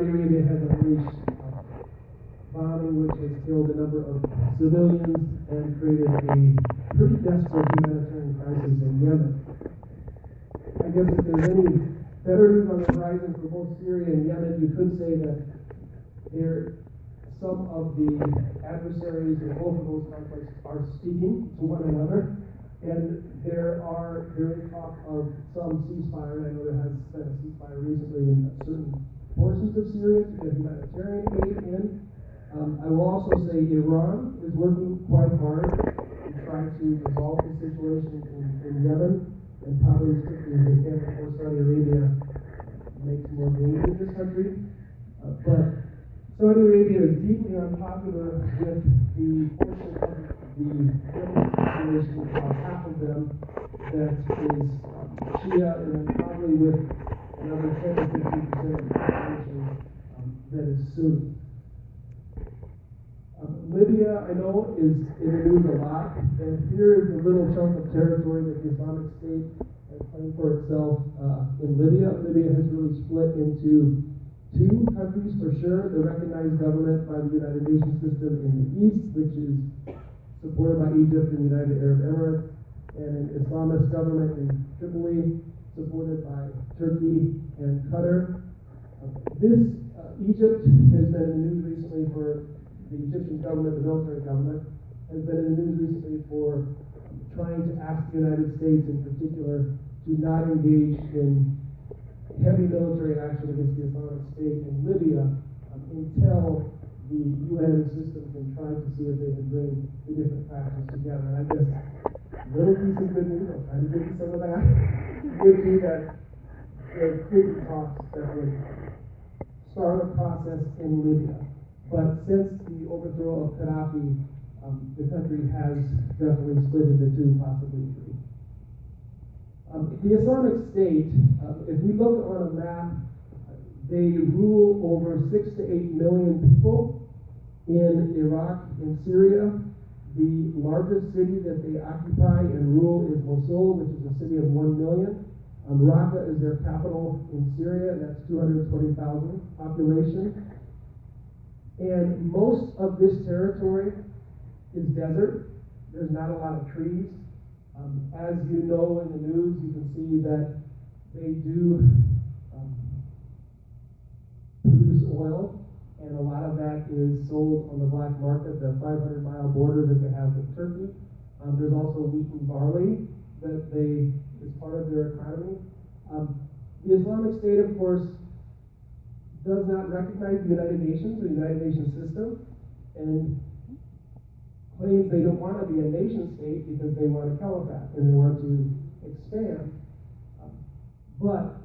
Saudi Arabia has unleashed bombing which has killed a number of civilians and created a pretty desperate humanitarian crisis in Yemen. I guess if there's any better news on the horizon for both Syria and Yemen, you could say that some of the adversaries in both of those conflicts are speaking to one another, and there is talk of some ceasefire. I know there has been a ceasefire recently in certain portions of Syria to get humanitarian aid in. I will also say Iran is working quite hard to try to resolve the situation in Yemen, and probably as quickly as they can before Saudi Arabia makes more gains in this country. But Saudi Arabia is deeply unpopular with the portion of the Yemen population, about half of them, that is Shia, and then probably with another 10 to 15% of the population that is Sunni. Libya, I know, is in the news a lot, and here is the little chunk of territory that the Islamic State has claimed for itself in Libya. Libya has really split into two countries for sure: the recognized government by the United Nations system in the east, which is supported by Egypt and the United Arab Emirates, and an Islamist government in Tripoli, supported by Turkey and Qatar. Egypt has been in the news recently for the Egyptian government, the military government, has been in the news recently for trying to ask the United States in particular to not engage in heavy military action against the Islamic State in Libya until the UN system can try to see if they can bring the different factions together. And I guess a little piece of good news, I'll try to give you some of that, would be that there could be talks that would start a process in Libya. But since the overthrow of Gaddafi, the country has definitely split into two, possibly three. The Islamic State, if we look on a map, they rule over 6 to 8 million people in Iraq and Syria. The largest city that they occupy and rule is Mosul, which is a city of 1 million. Raqqa is their capital in Syria, that's 220,000 population. And most of this territory is desert. There's not a lot of trees. As you know in the news, you can see that they do produce oil, and a lot of that is sold on the black market, the 500-mile border that they have with Turkey. There's also wheat and barley that is part of their economy. The Islamic State, of course, does not recognize the United Nations or the United Nations system, and claims they don't want to be a nation state because they want a caliphate and they want to expand. But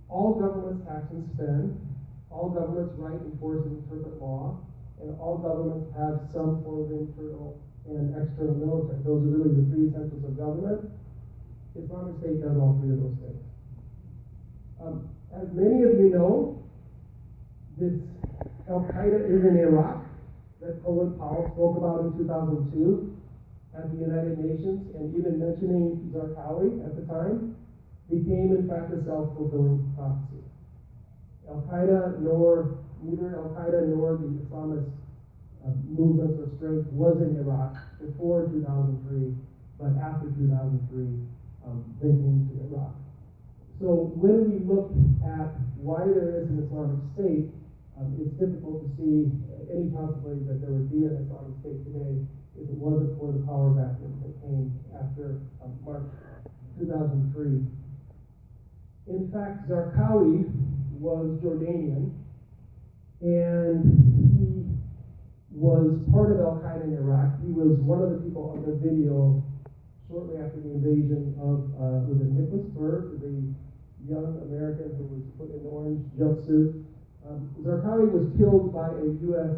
all governments tax and spend, all governments write, enforce, and interpret law, and all governments have some form of internal and external military. Those are really the three essentials of government. The Islamic State does all three of those things. As many of you know, this Al-Qaeda is in Iraq that Colin Powell spoke about in 2002 at the United Nations, and even mentioning Zarqawi at the time became in fact a self-fulfilling prophecy. Neither Al-Qaeda nor the Islamist movements or strength was in Iraq before 2003, but after 2003, they came to Iraq. So when we look at why there is an Islamic State, it's difficult to see any possibility that there would be an Islamic State today if it wasn't for the power vacuum that came after March 2003. In fact, Zarqawi was Jordanian, and he was part of Al-Qaeda in Iraq. He was one of the people on the video shortly after the invasion of, was it Nicholas Berg, the young American who was put in the orange jumpsuit. Zarqawi was killed by a U.S.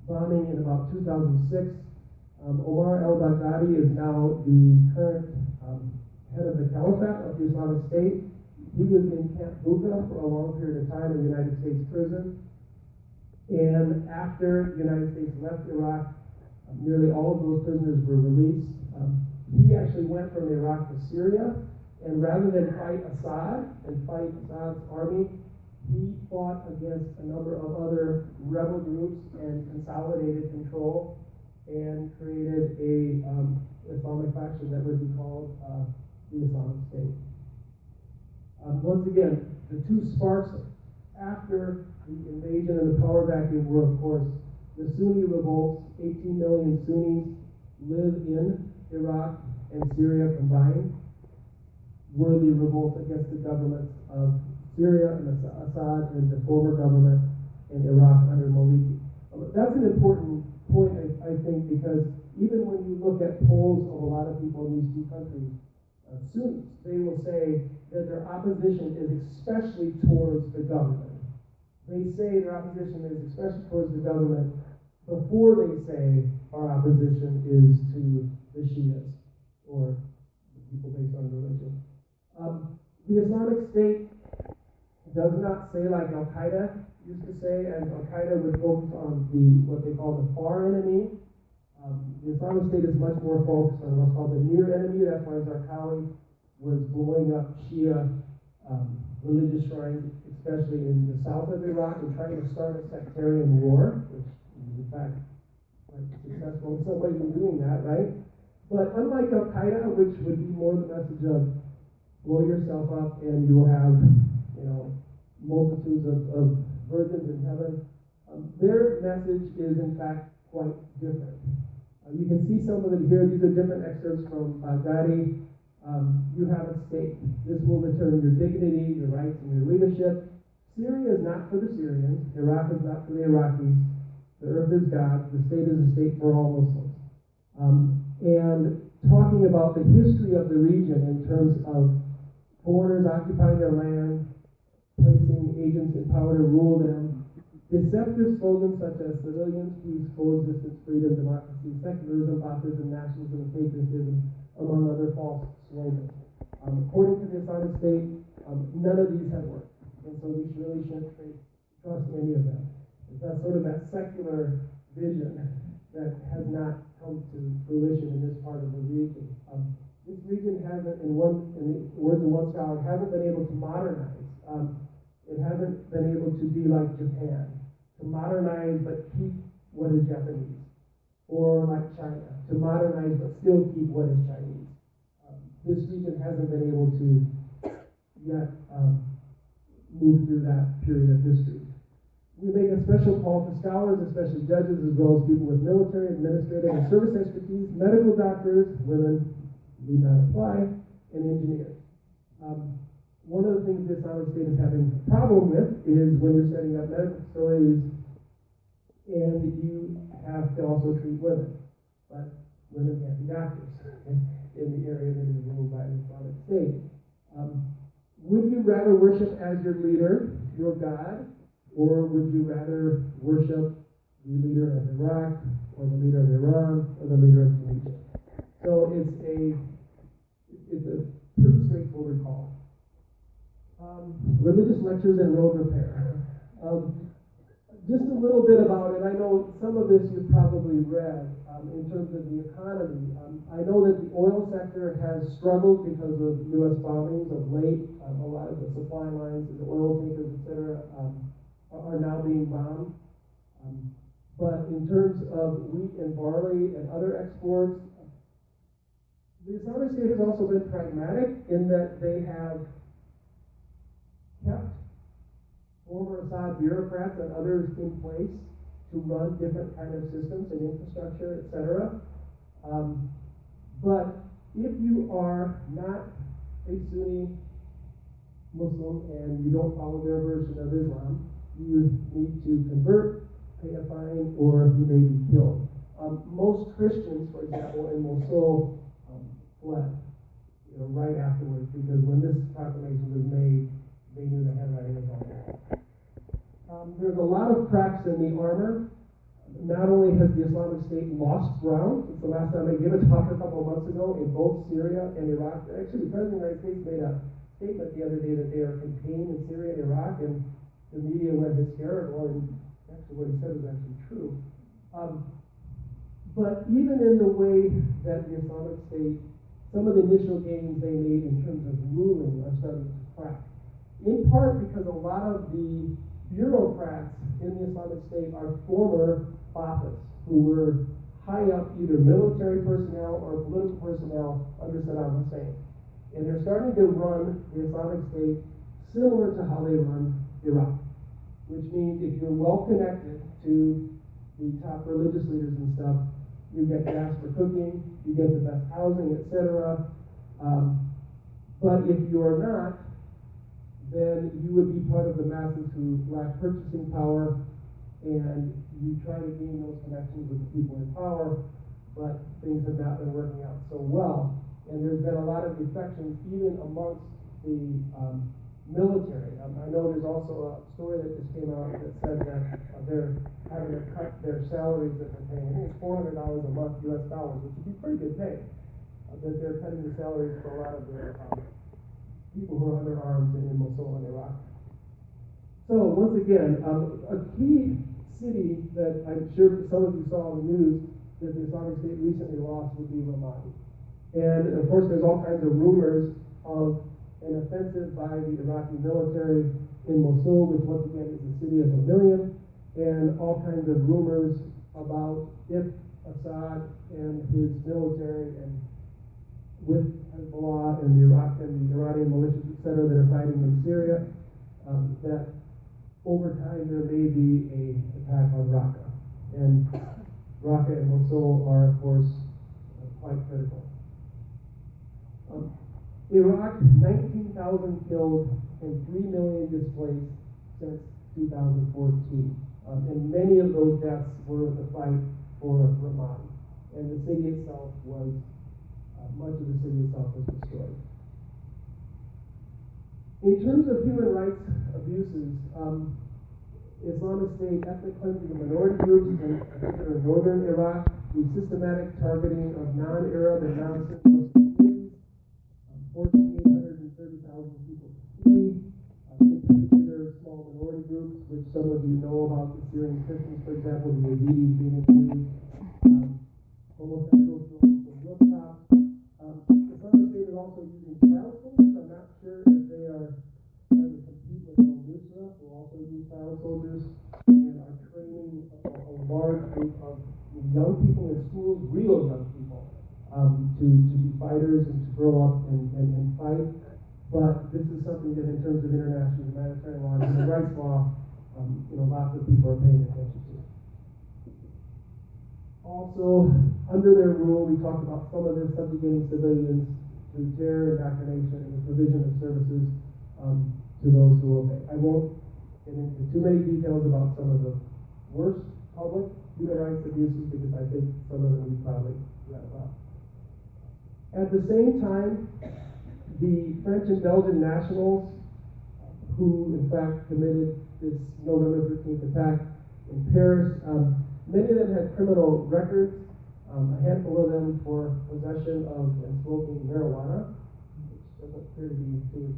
Bombing in about 2006. Omar al-Baghdadi is now the current head of the Caliphate of the Islamic State. He was in Camp Bucca for a long period of time in the United States prison. And after the United States left Iraq, nearly all of those prisoners were released. He actually went from Iraq to Syria, and rather than fight Assad and fight Assad's army, He fought against a number of other rebel groups and consolidated control and created a Islamic faction that would be called the Islamic State. Once again, the two sparks after the invasion and the power vacuum were, of course, the Sunni revolts. 18 million Sunnis live in Iraq and Syria combined, were the revolt against the governments of Syria and Assad and the former government in Iraq under Maliki. That's an important point, I think, because even when you look at polls of a lot of people in these two countries, Sunnis, they will say that their opposition is especially towards the government. They say their opposition is especially towards the government before they say our opposition is to the Shias or the people based on religion. The Islamic State does not say like Al-Qaeda used to say, as Al-Qaeda would focus on what they call the far enemy. The Islamic State is much more focused on what's called the near enemy. That's why Zarqawi was blowing up Shia religious shrines, especially in the south of Iraq, and trying to start a sectarian war, which is in fact quite successful in some ways in doing that, right? But unlike Al-Qaeda, which would be more the message of blow yourself up and you will have, multitudes of virgins in heaven, their message is in fact quite different. You can see some of it here. These are different excerpts from Baghdadi. You have a state. This will return your dignity, your rights, and your leadership. Syria is not for the Syrians. Iraq is not for the Iraqis. The earth is God. The state is a state for all Muslims. And talking about the history of the region in terms of foreigners occupying their land, placing agents in power to rule them, deceptive slogans such as civilians, peace, coexistence, freedom, democracy, secularism, Ba'athism, nationalism, and patriotism, among other false slogans. According to the Islamic State, none of these have worked, and so we really shouldn't trust any of them. That's sort of that secular vision that has not come to fruition in this part of the region. This region hasn't, in the words of one scholar, hasn't been able to modernize. It hasn't been able to be like Japan, to modernize but keep what is Japanese, or like China, to modernize but still keep what is Chinese. This region hasn't been able to yet move through that period of history. We make a special call to scholars, especially judges, as well as people with military, administrative, and service expertise, medical doctors, women need not apply, and engineers. One of the things the Islamic State is having a problem with is when you're setting up medical facilities and you have to also treat women. But women can't be doctors in the area that is ruled by the Islamic State. Would you rather worship as your leader, your God, or would you rather worship the leader of Iraq, or the leader of Iran, or the leader of Tunisia? So it's a pretty straightforward call. Religious lectures and road repair. Just a little bit about it. I know some of this you've probably read in terms of the economy. I know that the oil sector has struggled because of U.S. bombings of late. A lot of the supply lines, the oil tankers, etc., are now being bombed. But in terms of wheat and barley and other exports, the Islamic State has also been pragmatic in that they have kept former Assad bureaucrats and others in place to run different kind of systems and infrastructure, etc. But if you are not a Sunni Muslim and you don't follow their version of Islam, you need to convert, pay a fine, or you may be killed. Most Christians, for example, in Mosul fled, right afterwards, because when this proclamation was made, they knew the handwriting was on there. There's a lot of cracks in the armor. Not only has the Islamic State lost ground since the last time they gave a talk a couple of months ago in both Syria and Iraq. Actually, the President of the United States made a statement the other day that they are contained in Syria and Iraq, and the media went hysterical, and actually what he said is actually true. But even in the way that the Islamic State, some of the initial gains they made in terms of ruling are starting to crack. in part because a lot of the bureaucrats in the Islamic State are former Ba'athists who were high up, either military personnel or political personnel under Saddam Hussein. And they're starting to run the Islamic State similar to how they run Iraq, which means if you're well connected to the top religious leaders and stuff, you get gas for cooking, you get the best housing, etc. But if you're not, then you would be part of the masses who lack purchasing power, and you try to gain those connections with the people in power, but things have not been working out so well. And there's been a lot of defections even amongst the military. I know there's also a story that just came out that said that they're having to cut their salaries that they're paying. I think it's $400 a month, US dollars, which would be pretty good pay. That they're cutting the salaries for a lot of their people who are under arms in Mosul and Iraq. So once again, a key city that I'm sure some of you saw on the news that the Islamic State recently lost would be Ramadi. And of course, there's all kinds of rumors of an offensive by the Iraqi military in Mosul, which once again is a city of 1 million, and all kinds of rumors about if Assad and his military and with Hezbollah and the Iranian militias, etc., that are fighting in Syria, that over time there may be an attack on Raqqa. And Raqqa and Mosul are, of course, quite critical. Iraq, 19,000 killed and 3 million displaced since 2014. And many of those deaths were the fight for Ramadi. And the city itself was much of the city itself was destroyed. In terms of human rights abuses, Islamic State ethnic cleansing of minority groups, in particular northern Iraq, through systematic targeting of non-Arab and non-Sunni communities, forcing 830,000 people to flee, in particular small minority groups, which some of you know about, the Syrian Christians, for example, the Yazidis being abused, homosexuals from rooftops. Islamic State is also using child soldiers. I'm not sure if they are trying to compete with al-Nusra, who also use child soldiers, and are training a large group of young people in schools, real young people, to be fighters and to grow up and fight. But this is something that in terms of international humanitarian law and human rights law, lots of people are paying attention to. Also, under their rule, we talked about some of this subjugating civilians through terror, indoctrination, and the provision of services to those who obey. I won't get into too many details about some of the worst public human rights abuses because I think some of them we probably read about. At the same time, the French and Belgian nationals who, in fact, committed this November 13th attack in Paris, many of them had criminal records, a handful of them for possession of and smoking marijuana, which doesn't appear to be too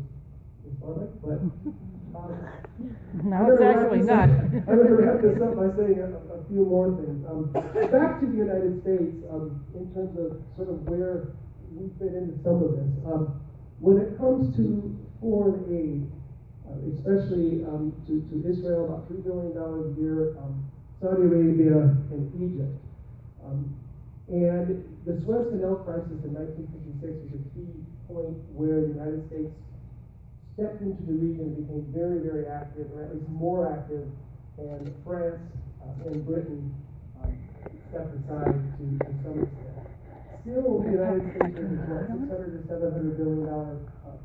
Islamic, but no, it's actually not. I'm going to wrap this up by saying a few more things. Back to the United States, in terms of sort of where we fit into some of this. When it comes to foreign aid, especially to Israel, about $3 billion a year, Saudi Arabia, and Egypt. And the Suez Canal crisis in 1956 was a key point where the United States stepped into the region and became very, very active, or at least more active, and France and Britain stepped aside to some extent. Still, the United States has a $600 to $700 billion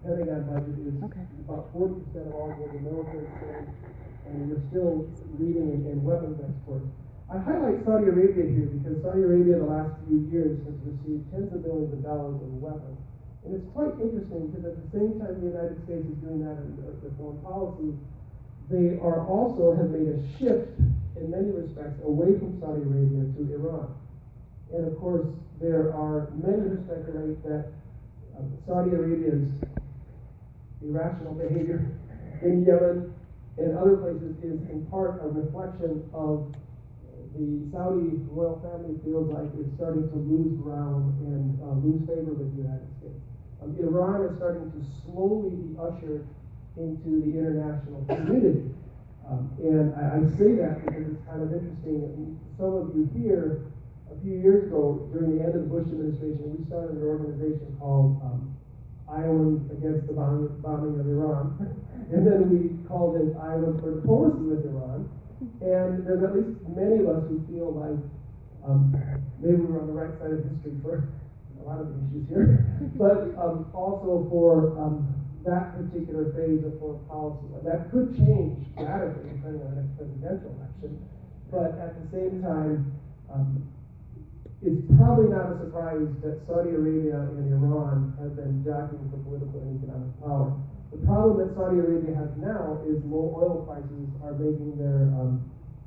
Pentagon budget is about 40% of all global military spending, and we're still leading in weapons exports. I highlight Saudi Arabia here because Saudi Arabia in the last few years has received tens of millions of dollars in weapons. And it's quite interesting because at the same time the United States is doing that in their foreign policy, they are also have made a shift in many respects away from Saudi Arabia to Iran. And of course, there are many who speculate that Saudi Arabia's irrational behavior in Yemen and other places is in part a reflection of the Saudi royal family feels like it's starting to lose ground and lose favor with the United States. Iran is starting to slowly be ushered into the international community. And I say that because it's kind of interesting. Some of you here, a few years ago, during the end of the Bush administration, we started an organization called Iowans Against the Bombing of Iran. And then we called it Iowans for Diplomacy with Iran. And there's at least many of us who feel like maybe we were on the right side of history for a lot of the issues here, but also for that particular phase of foreign policy. That could change radically depending on the next presidential election, but at the same time, it's probably not a surprise that Saudi Arabia and Iran have been jockeying for political and economic power. The problem that Saudi Arabia has now is low oil prices are making their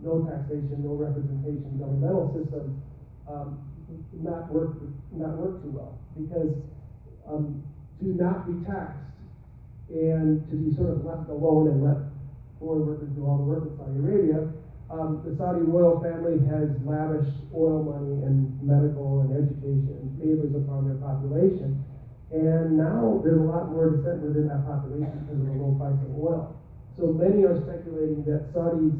no taxation, no representation governmental system not work too well, because to not be taxed and to be sort of left alone and let foreign workers do all the work in Saudi Arabia, the Saudi royal family has lavished oil money and medical and education and favors upon their population. And now there's a lot more dissent within that population because of the low price of oil. So many are speculating that Saudis,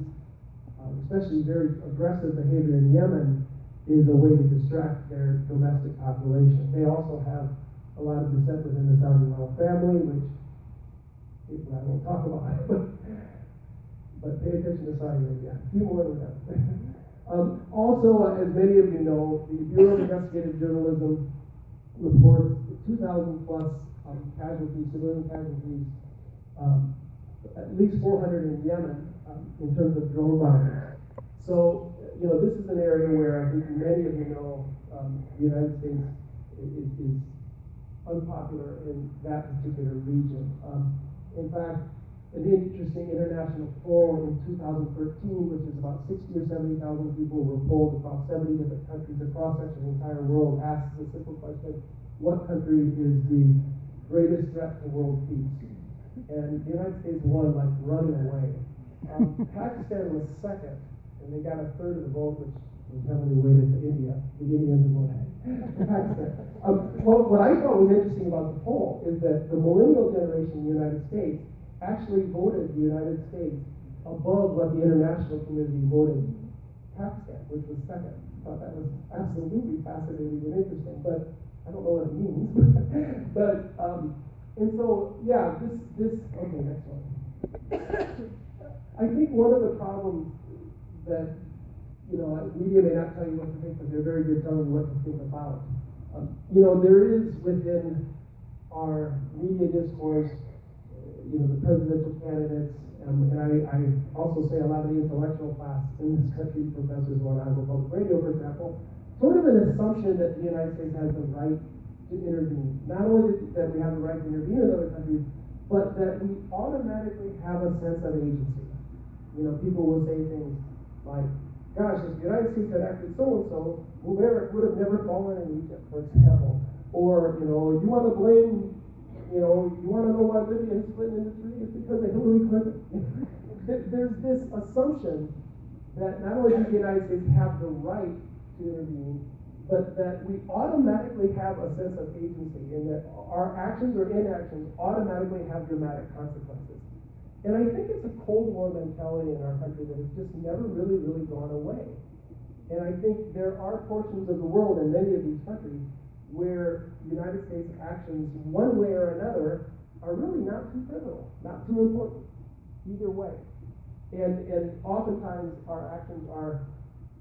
especially very aggressive behavior in Yemen, is a way to distract their domestic population. They also have a lot of dissent within the Saudi royal family, which I won't talk about, but pay attention to Saudi Arabia. A few more than that. Also, as many of you know, the Bureau of Investigative Journalism reports 2,000 plus casualties, civilian casualties, at least 400 in Yemen in terms of drone bombings. So, this is an area where I think many of you know the United States is unpopular in that particular region. In fact, an interesting international poll in 2013, which is about 60 or 70,000 people were polled across 70 different countries across actually the entire world, asks the simple question: what country is the greatest threat to world peace? And the United States won like running away. Pakistan was second, and they got a third of the vote, which was heavily weighted to India. The Indians voted for Pakistan. What I thought was interesting about the poll is that the millennial generation in the United States actually voted the United States above what the international community voted Pakistan, which was second. I thought that was absolutely fascinating and interesting, but I don't know what it means. But, and so, yeah, okay, next one. I think one of the problems that, media may not tell you what to think, but they're very good telling you what to think about. There is within our media discourse, the presidential candidates, and I also say a lot of the intellectual class in this country, professors who are on public radio, for example, sort of an assumption that the United States has the right to intervene. Not only that we have the right to intervene in other countries, but that we automatically have a sense of agency. People will say things like, gosh, if the United States had acted so-and-so, Mubarak would have never fallen in Egypt, for example. Or, you want to blame, you want to know why Libya is split into three? It's because of Hillary Clinton. There's this assumption that not only does the United States have the right to intervene, but that we automatically have a sense of agency, and that our actions or inactions automatically have dramatic consequences. And I think it's a Cold War mentality in our country that has just never really, really gone away. And I think there are portions of the world, and many of these countries, where the United States actions, one way or another, are really not too pivotal, not too important, either way. And oftentimes our actions are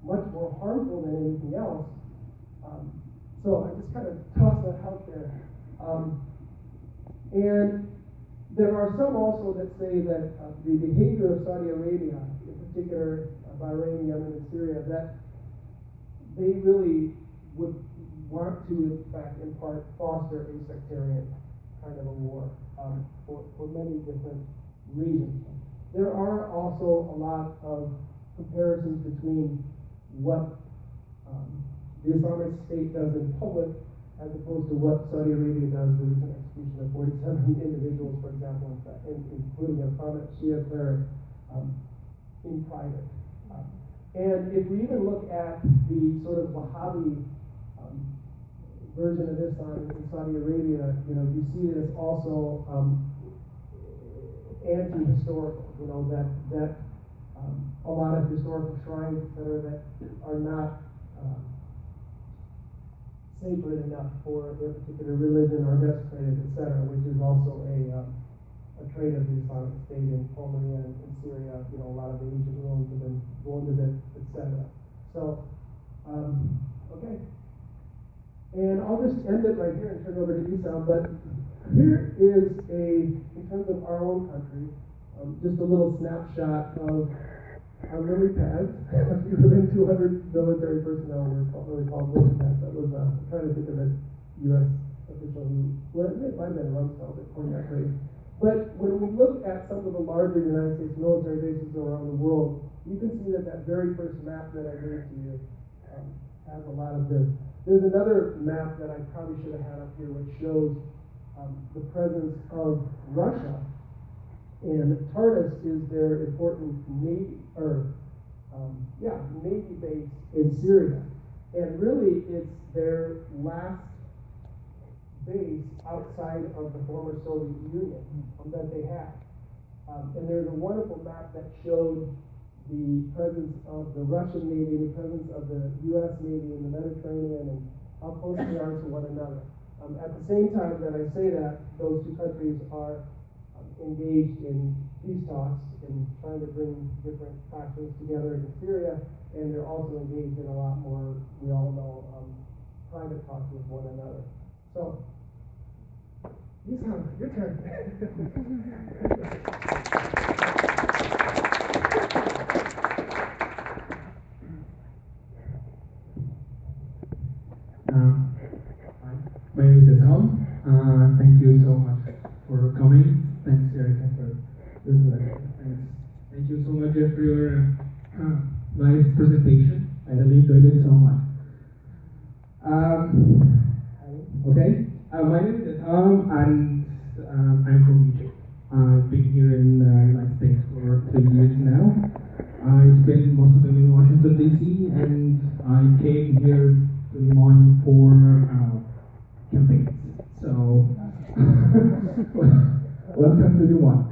much more harmful than anything else. So I just kind of toss that out there. And there are some also that say that the behavior of Saudi Arabia, in particular Bahrain, Yemen, and Syria, that they really would want to, in fact, in part, foster a sectarian kind of a war for many different reasons. There are also a lot of comparisons between what the Islamic State does in public as opposed to what Saudi Arabia does. The recent execution of 47 individuals, for example, including a prominent Shia cleric in private. And if we even look at the sort of Wahhabi version of Islam in Saudi Arabia, you see that it's also anti-historical, you know, that a lot of historical shrines, etc., that are not sacred enough for their particular religion or desecrated, etc., which is also a trait of the Islamic State in Palmyra and in Syria. You know, a lot of the ancient ruins have been blown to bits, etc. So, okay. And I'll just end it right here and turn it over to Esau. But here is in terms of our own country, just a little snapshot of our lily pads. Fewer than 200 military personnel were really called lily pads. That was, I'm trying to think of a U.S. official who, well, it might have been Rumsfeld that coined that phrase. But when we look at some of the larger United States military bases around the world, you can see that very first map that I gave to you has a lot of this. There's another map that I probably should have had up here, which shows the presence of Russia. And Tartus is their important Navy base in Syria. And really, it's their last base outside of the former Soviet Union that they had. And there's a wonderful map that showed the presence of the Russian Navy, the presence of the U.S. Navy in the Mediterranean, and how close they are to one another. At the same time that I say that, those two countries are engaged in peace talks and trying to bring different factions together in Syria, and they're also engaged in a lot more, we all know, private talks with one another. So, Esau, your turn. Hi, my name is Esau. Thank you so much for coming. Thanks, Erica, for this introduction. Thank you so much, Jeff, for your nice presentation. I really enjoyed it so much. Okay, my name is Esau, and I'm from Egypt. I've been here in the United States for 3 years now. I spent most of them in Washington, D.C., and I came here to Des Moines for campaigns. So, welcome to Des Moines.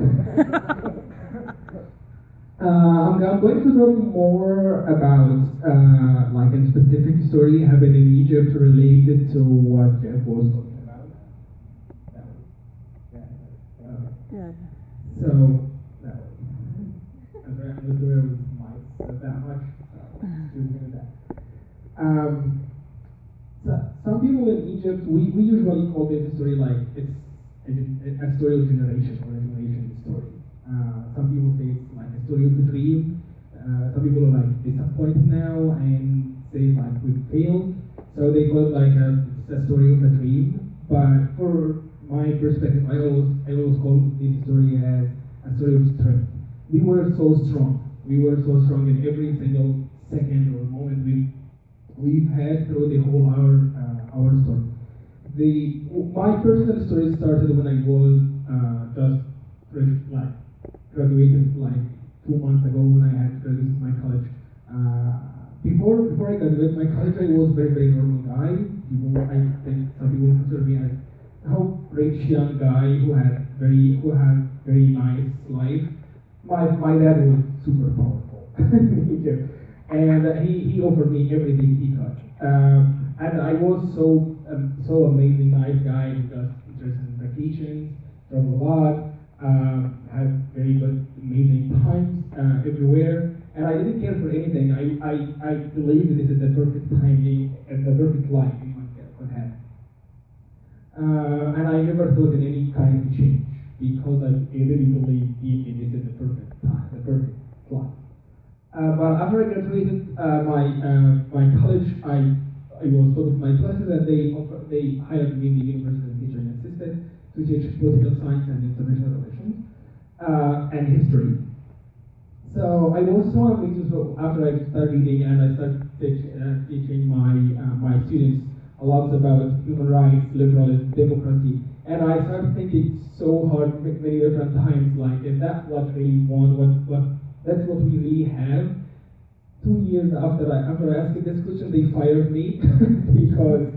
I'm going to talk more about like a specific story happened in Egypt related to what Jeff was talking about. So, I'm sorry, I'm just doing with mics that much. So, that. So some people in Egypt, we usually call this story like it's a story of generation or a generation story. Some people say it's like a story of a dream. Some people are like disappointed now and say like we failed. So they call it like it's a story of a dream. But for my perspective, I always call this story as a story of strength. We were so strong. We were so strong in every single second or moment we've had through the whole our story. My personal story started when I was just graduated like 2 months ago when I had graduated my college. Before I graduated my college, I was very, very normal guy. I think some people consider me as a rich young guy who had very nice life. My dad was super powerful in Egypt, and he offered me everything he could. And I was so amazing, nice guy who just interested in vacations, traveled a lot, had very good, amazing times everywhere, and I didn't care for anything. I believed this is the perfect timing and the perfect life anyone could have. And I never thought in any kind of change because I really believe this is the perfect time, the perfect life. But after I graduated my college, I was taught of my classes, and they hired me in the University as a teaching assistant to teach political science and international relations and history. So I was so amazed. So after I started reading and I started teaching my students a lot about human rights, liberalism, democracy, and I started thinking so hard many different times, like, is that what we want? That's what we really have? 2 years after I asked this question, they fired me because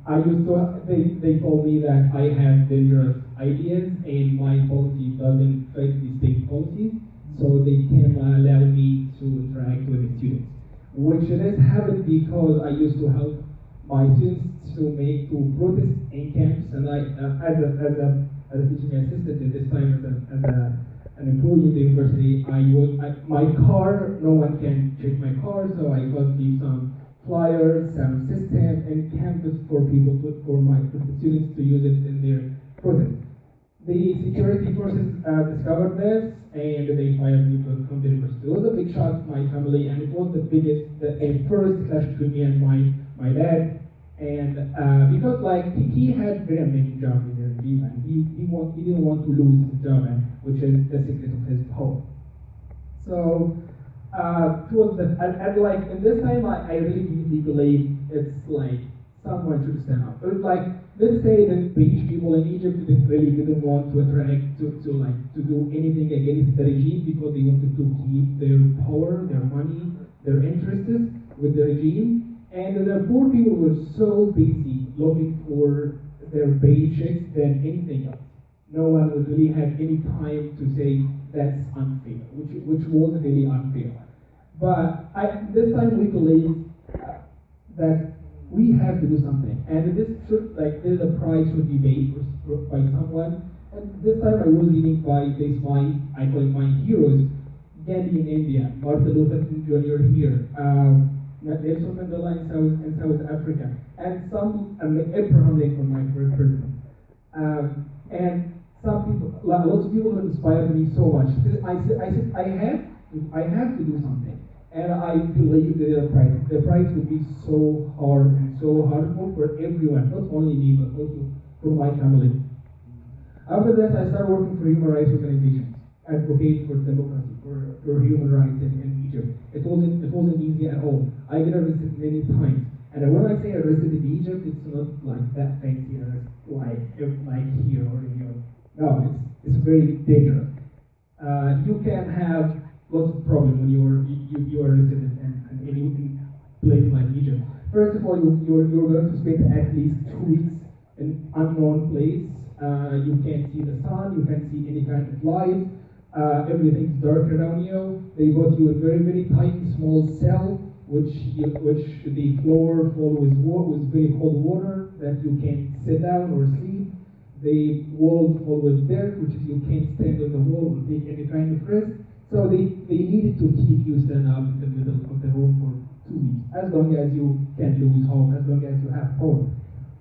they told me that I have dangerous ideas and my policy doesn't fit the state policies, so they can allow me to interact with the students. Which this happened because I used to help my students to protest in camps, and I, as a teaching assistant at this time, as an employee in the university, my car, no one can check my car, so I got me some flyers, sound system, and campus for people, for the students to use it in their protest. The security forces discovered this, and they fired me from the university. It was a big shock to my family, and it was the first clash between me and my dad. And because like he had very amazing job in the regime, and he didn't want to lose his job, which is the secret of his power. So towards the and like in this time, I really deeply believe it's like someone should stand up. It was like, let's say the British people in Egypt didn't want to interact to do anything against the regime because they wanted to keep their power, their money, their interests with the regime. And the poor people were so busy looking for their paychecks than anything else. No one would really have any time to say that's unfair, which was really unfair. But this time we believe that we have to do something, and there's a price should be paid by someone. And this time I was reading I call it my heroes, Gandhi in India, Martin Luther King Jr. here, Nelson Mandela in South Africa, and Abraham Lincoln, my first president. And some people, lots of people have inspired me so much. I said, I have to do something. And I believe that the price will be so hard and so hurtful for everyone, not only me, but also for my family. After this, I started working for human rights organizations, advocate for democracy, for human rights in Egypt. It wasn't easy at all. I get arrested many times. And when I say arrested in Egypt, it's not like that fancy arrest like here or here. No, it's very dangerous. You can have lots of problems when you are arrested in any place like Egypt. First of all, you're going to spend at least 2 weeks in unknown place. You can't see the sun. You can't see any kind of light. Everything's dark around you. They put you in very, very tight, small cell, which the floor full with very cold water that you can't sit down or sleep. The walls full with dirt, which is you can't stand on the wall or take any kind of rest. So they needed to keep you stand up in the middle of the room for 2 weeks, as long as you can lose hope, as long as you have hope.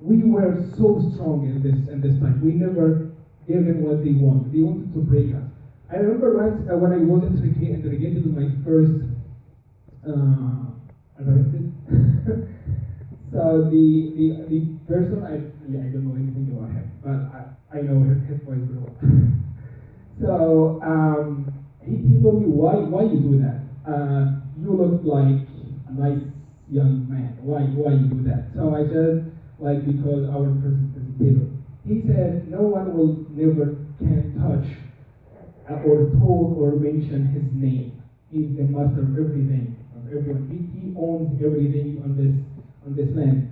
We were so strong in this time. We never gave them what they wanted. They wanted to break us. I remember once when I was interrogated in my first arrested. So the person I don't know anything about him, but I know his voice very well. So he told me why you do that. You look like a nice young man. Why you do that? So I said because our president is a dictator. He said no one will never can touch or talk or mention his name. He's the master of everything, of everyone. He owns everything on this land.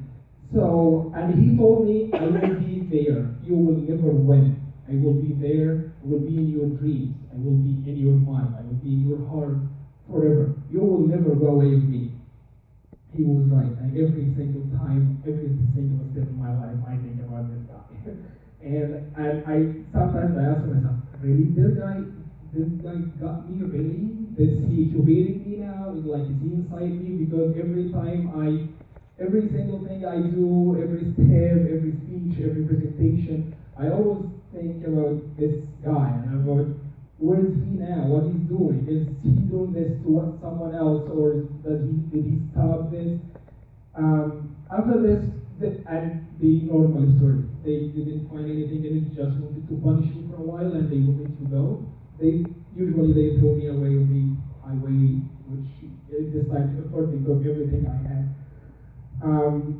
So, and he told me, I will be there. You will never win. I will be there. I will be in your dreams. I will be in your mind. I will be in your heart forever. You will never go away with me. He was right. And every single time, every single step of my life, I think about this guy. And I sometimes I ask myself, really, this guy got me really? Is he incubating me now? Is he inside me? Because every single thing I do, every step, every speech, every presentation, I always think about this guy and about where is he now? What he's doing? Is he doing this to someone else, or did he stop this? After this, and the normal story. They didn't find anything, they just wanted to punish you for a while and they will let you go. Usually they throw me away on the highway, which this time, of course, they took everything I had.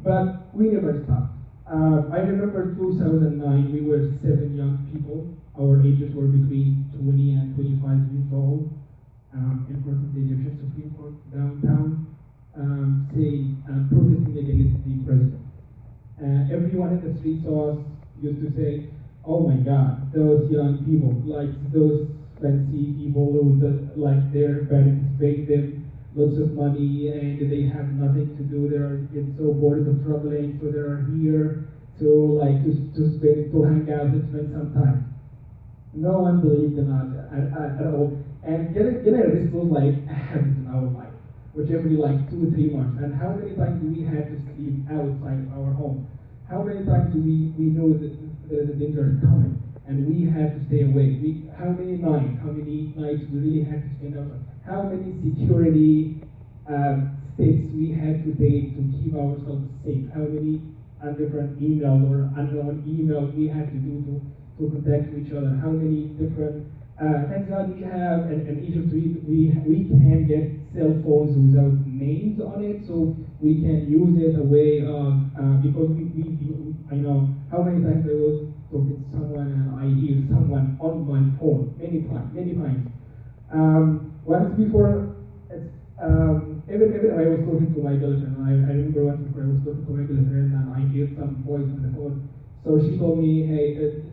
But we never stopped. I remember 2009, we were 7 young people. Our ages were between 20 and 25 years old. In front of the Egyptian Supreme Court downtown, protesting against the president. Every everyone in the street saw us used to say, "Oh my God, those young people, like those fancy people who like their parents paid them lots of money and they have nothing to do. They are get so bored of traveling, so they are here to hang out and spend some time." No one believed in us at all. And this was like a habit in our life, which every like 2 or 3 months. And how many times do we have to sleep outside our home? How many times do we know that there is a danger coming and we have to stay awake? How many nights we really have to spend outside? How many security steps we have to take to keep ourselves safe? How many different emails or unknown emails we have to do to contact each other? How many different thank God we have in Egypt we can get cell phones without names on it, so we can use it a way of because I know how many times I was talking to someone and I hear someone on my phone many times. Once before, even I was talking to my girlfriend. I remember once before I was talking to my girlfriend and I heard some voice on the phone. So she told me, "Hey,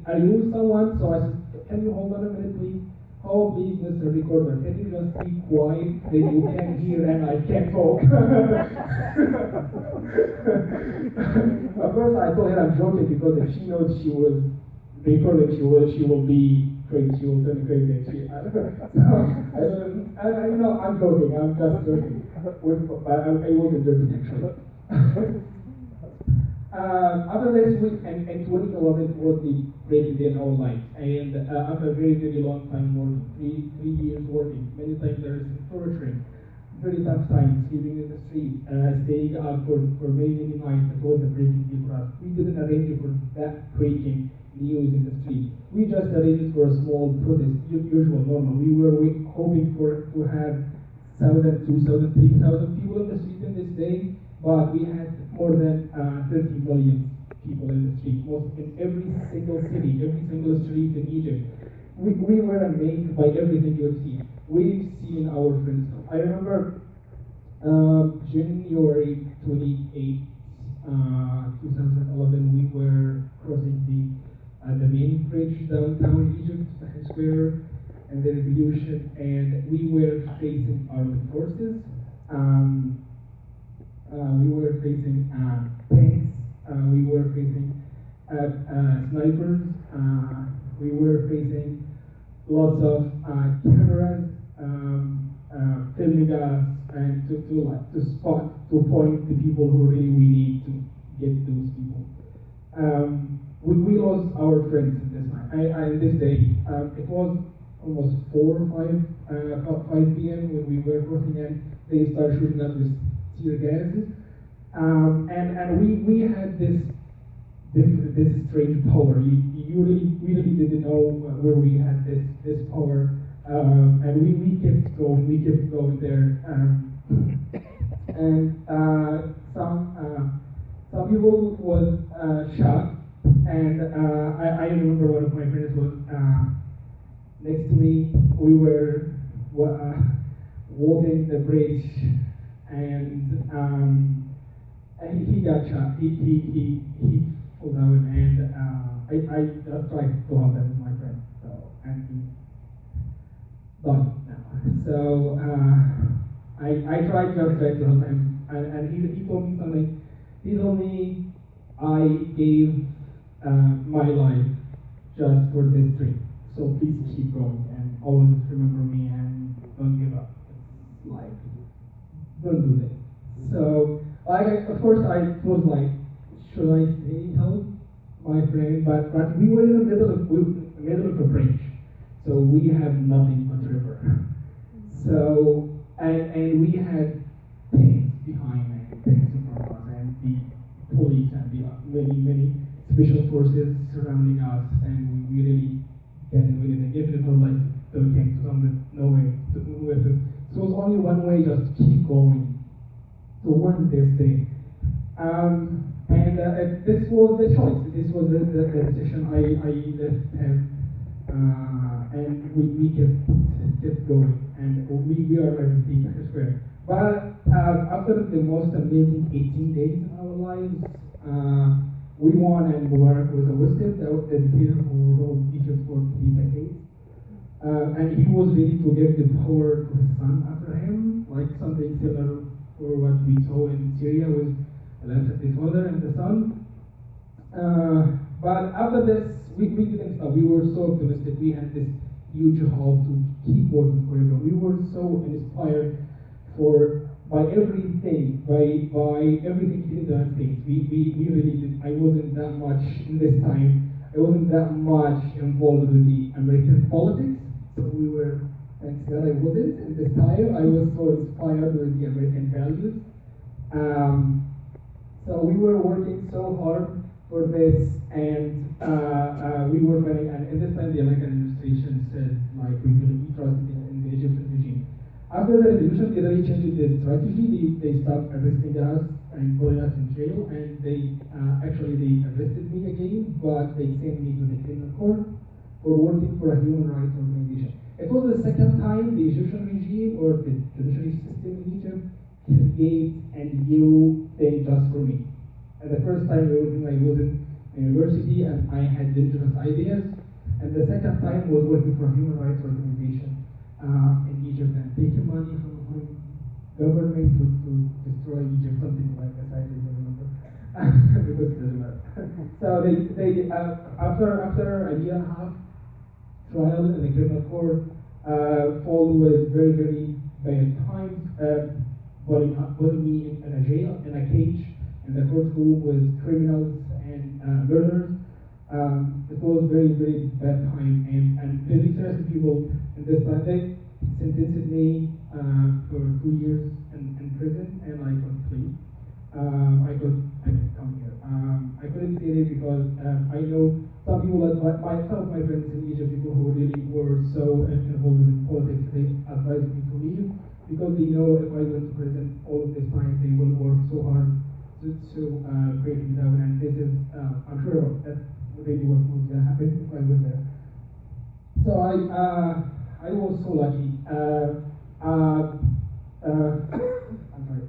are you with someone?" So I said, "Can you hold on a minute, please?" "Oh, please, Mr. Recorder, can you just be quiet? Then you can hear and I can talk." Of course, I told her I'm joking because if she knows she was recorded, she will be crazy. She will turn crazy. I'm joking. I'm just joking. I wasn't joking actually. After this week, and 2011 was the breaking in our life, and after a very long time working, three years working, many times there is torturing, very tough time, sleeping in the street, staying out for many nights. It was a breaking news for us. We didn't arrange for that breaking news in the street. We just arranged for a small protest, usual, normal. We were hoping to have 1,000, 2,000, 3,000 people in the street in this day. But we had more than 30 million people in the street, most in every single city, every single street in Egypt. We were amazed by everything we've seen. We've seen our friends. I remember January 28, 2011, we were crossing the main bridge downtown Egypt, Tahrir Square, and the revolution, and we were facing armed forces. We were facing tanks, we were facing snipers, we were facing lots of cameras filming us and to spot, to point the people who really we need to get those people. We lost our friends in this night. In this day, it was almost 4 or 5 p.m. when we were crossing and they started shooting us with tear gas. And we had this strange power. We really didn't know where we had this power. And we kept going there. And some people was shot. And I remember one of my friends was next to me. We were walking the bridge, and he got shot. He fell down, and I just tried to help him with my friend. So, and he died now. So I tried to help him, and he told me something. He told me I gave my life just for this dream. So please keep going and always remember me and don't give up. Like, don't do this. So, of course, I was like, should I stay help my friend? But we were in the middle of a bridge, so we have nothing but river. So, and we had tanks behind and tanks in front of us, and the police and the many special forces surrounding us, and we really can't do anything. Even if our life came to something, no way to. So it was only one way, just keep going. So one this day. And this was the choice. This was the decision. I left him, and we kept going, and we are ready to take a square. But after the most amazing 18 days in our lives, We won, and Mubarak was arrested, the dictator who ruled Egypt for 3 decades. And he was ready to give the power to his son after him, like something similar for what we saw in Syria with the father and the son. But after this, we didn't stop. We were so optimistic. We had this huge hope to keep working for everyone. We were so inspired by everything, by everything in the United States. We really did. I wasn't that much in this time. I wasn't that much involved with the American politics. So we were, thanks God I wasn't in this time. I was so inspired with the American values. So we were working so hard for this, and we were very, and at this time the American administration said, like, we really trust in the Egyptian regime. After the revolution, they really changed their strategy. They stopped arresting us and putting us in jail, and they arrested me again, but they sent me to the criminal court for working for a human rights organization. It was the second time the Egyptian regime or the judiciary system in Egypt create a new thing just for me. And the first time I was in university and I had dangerous ideas, and the second time was working for a human rights organization in Egypt and taking money from government to destroy Egypt, something like that. I didn't remember because it doesn't matter. So they after a year and a half trial in the criminal court, followed with very, very bad times, putting me in a jail, in a cage, in the courtroom with criminals and murderers. It was very, very bad time, and really serious people in this time. They sentenced me for 2 years in prison, and I could flee. I could come here. I couldn't stay there because I know some people, some of my friends in Egypt, people who really were so involved in politics, they advised me to leave because they know if I went to prison all of this time, they will work so hard to break me down. And this is, I'm sure that's really what was going to happen if I was there. So I was so lucky. I'm sorry.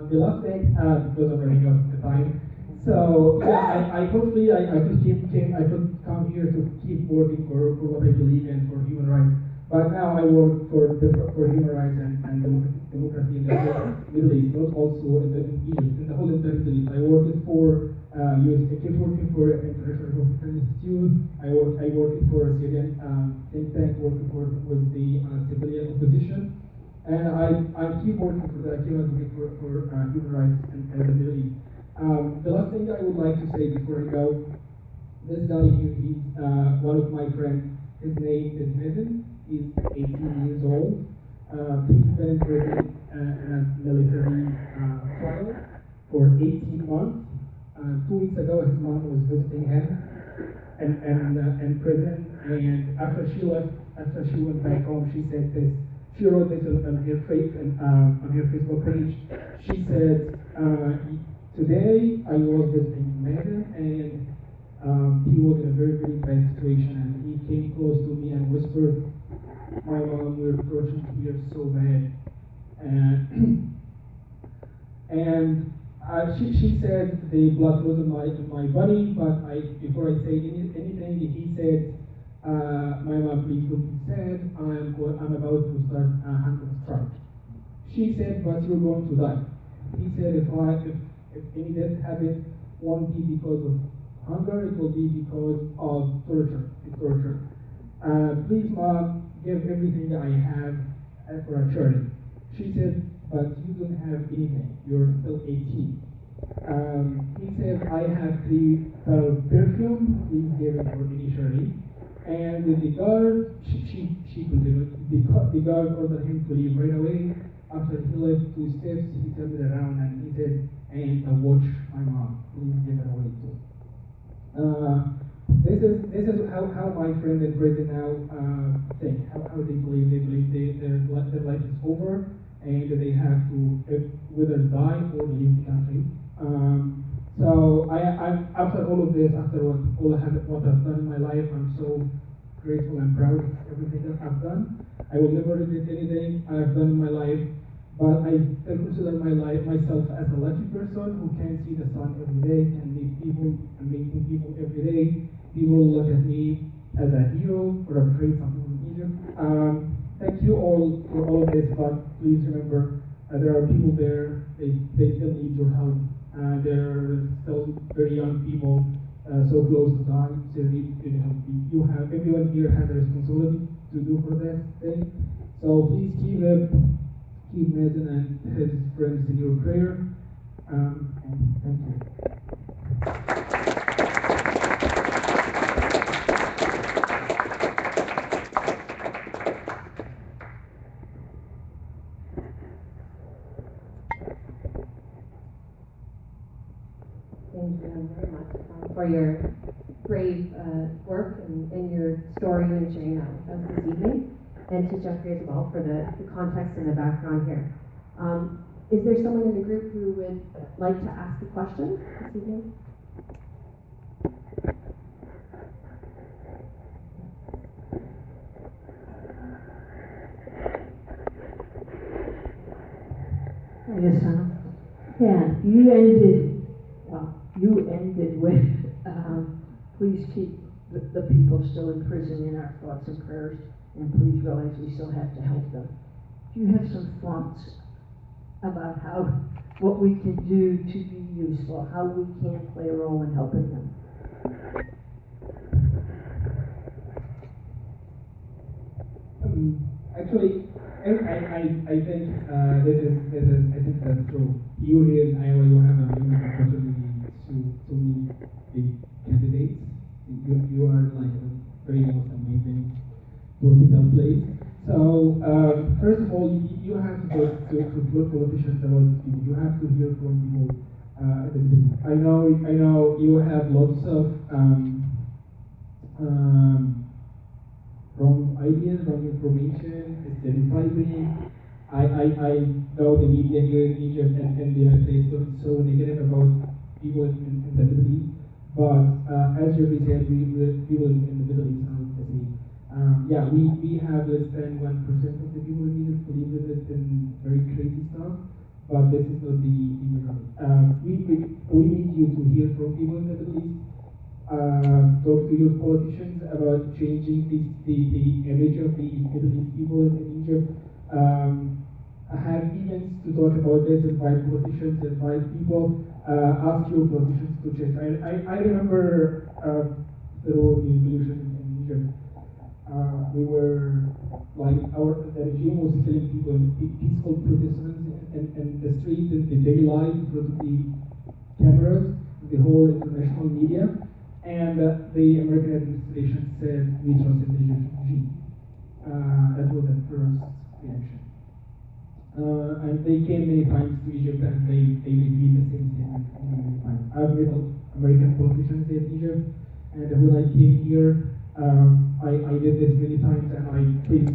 The last thing, because I'm running out of time. So yeah, I hopefully I could come here to keep working for what I believe in, for human rights. But now I work for human rights and democracy in the Middle East, not also in Egypt, in the whole entire Middle East. I worked for I keep working for International Republican Institute. I worked for a Syrian think tank, working with the civilian opposition. And I keep working for that. I keep advocating for human rights in the Middle East. The last thing I would like to say before I go, this guy here, he's one of my friends. His name is Mazen. He's 18 years old. He's been in prison in a military trial for 18 months. 2 weeks ago, his mom was visiting him in prison, and after she went back home, she said this. She wrote this on her Facebook page. She said, today I was visiting Mazen, and he was in a very, very bad situation, and he came close to me and whispered, "My mom, we're approaching here so bad." And she said the blood was in my body, but before I say anything, he said, "My mom, please don't be sad. I'm about to start a hunger strike." She said, "But you're going to die." He said, if any death happens, won't be because of hunger, it will be because of torture. Please, Mom, give everything I have for a charity. She said, "But you don't have anything. You're still 18. He said, "I have 3 bottles of perfume. Please give it for any charity." And the guard, she continued. The guard ordered him to leave right away. After he left 2 steps, he turned around and he said, "And watch my mom. Please give it away too." This is how my friend in prison now think. How they believe. They believe their life is over and they have to whether die or leave the country. So I after all of this, after what I've done in my life, I'm so grateful and proud of everything that I've done. I will never regret anything I've done in my life, But I consider myself as a lucky person who can see the sun every day, can meet people, amazing people every day. People look at me as a hero or a great something from Egypt. Thank you all for all of this, but please remember there are people there, they still need your help. There are still very young people so close to die, so they need to help you. You have, everyone here has a responsibility to do for this thing. So please keep Mazen and his friends in your prayer. And thank you. Thank you very much for your brave work and your story and sharing that with us this evening, and to Jeffrey as well for the context and the background here. Is there someone in the group who would like to ask a question this evening? Yes, yeah, you ended with, please keep the people still in prison in our thoughts and prayers, and please realize we still have to help them. Do you have some thoughts about what we can do to be useful, how we can play a role in helping them? Actually, I think I think that's true. You here in Iowa, you have a unique opportunity to meet the candidates. You are like a very most amazing political place. So first of all, you have to talk to politicians about people. You have to hear from people. I know you have lots of wrong ideas, wrong information, it's terrifying. I know the media here in Egypt and the United States is so negative about people in the Middle East, but as you said, people in the Middle East are the same. Yeah, we have less than 1% of the people in Egypt believe in very crazy stuff, but this is not the majority. We need you to hear from people in the Middle East. Talk to your politicians about changing the image of the Middle East people in Egypt. Have events to talk about this, invite politicians, invite people, ask your politicians to change. I remember the revolution in Egypt. We were like the regime was killing people, peaceful protesters in the streets, in the daylight, in front of the cameras, the whole international media. And the American administration said we trust in the Egyptian regime. That was the first reaction. And they came many times to Egypt and they repeat the same statement many times. I've met American politicians in Egypt, and when I came here, I did this many times, and I please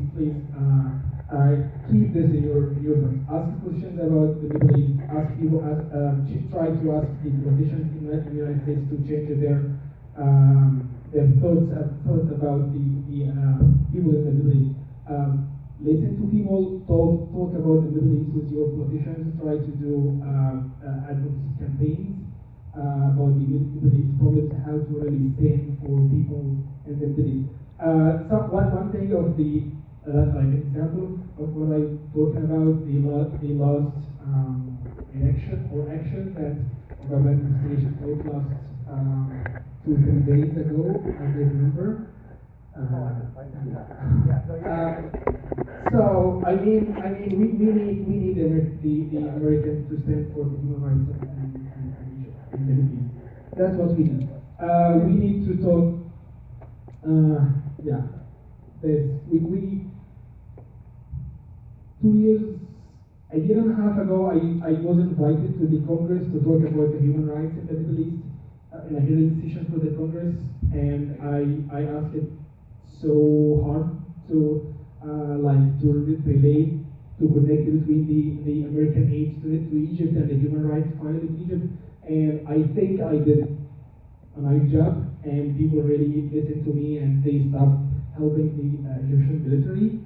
keep this in your thoughts. Ask questions about the Middle East. Ask people. Try to ask the politicians in the United States to change their thoughts about the people in the Middle East. Listen to people, talk about the Middle East with your politicians, try to do advocacy campaigns about the Middle East problems, how to really stand for people in the Middle East. One thing of the like example of what I'm talking about, the last election or action that the government administration took last 2-3 days ago, as I remember. So I mean, we need the Americans to stand for the human rights in the Middle East. That's what we need. We need to talk. A year and a half ago, I was invited to the Congress to talk about the human rights in the Middle East in a hearing session for the Congress, and I asked it so hard to relate, to connect between the American aid to Egypt and the human rights file in Egypt, and I think I did a nice job, and people really listened to me, and they stopped helping the Egyptian military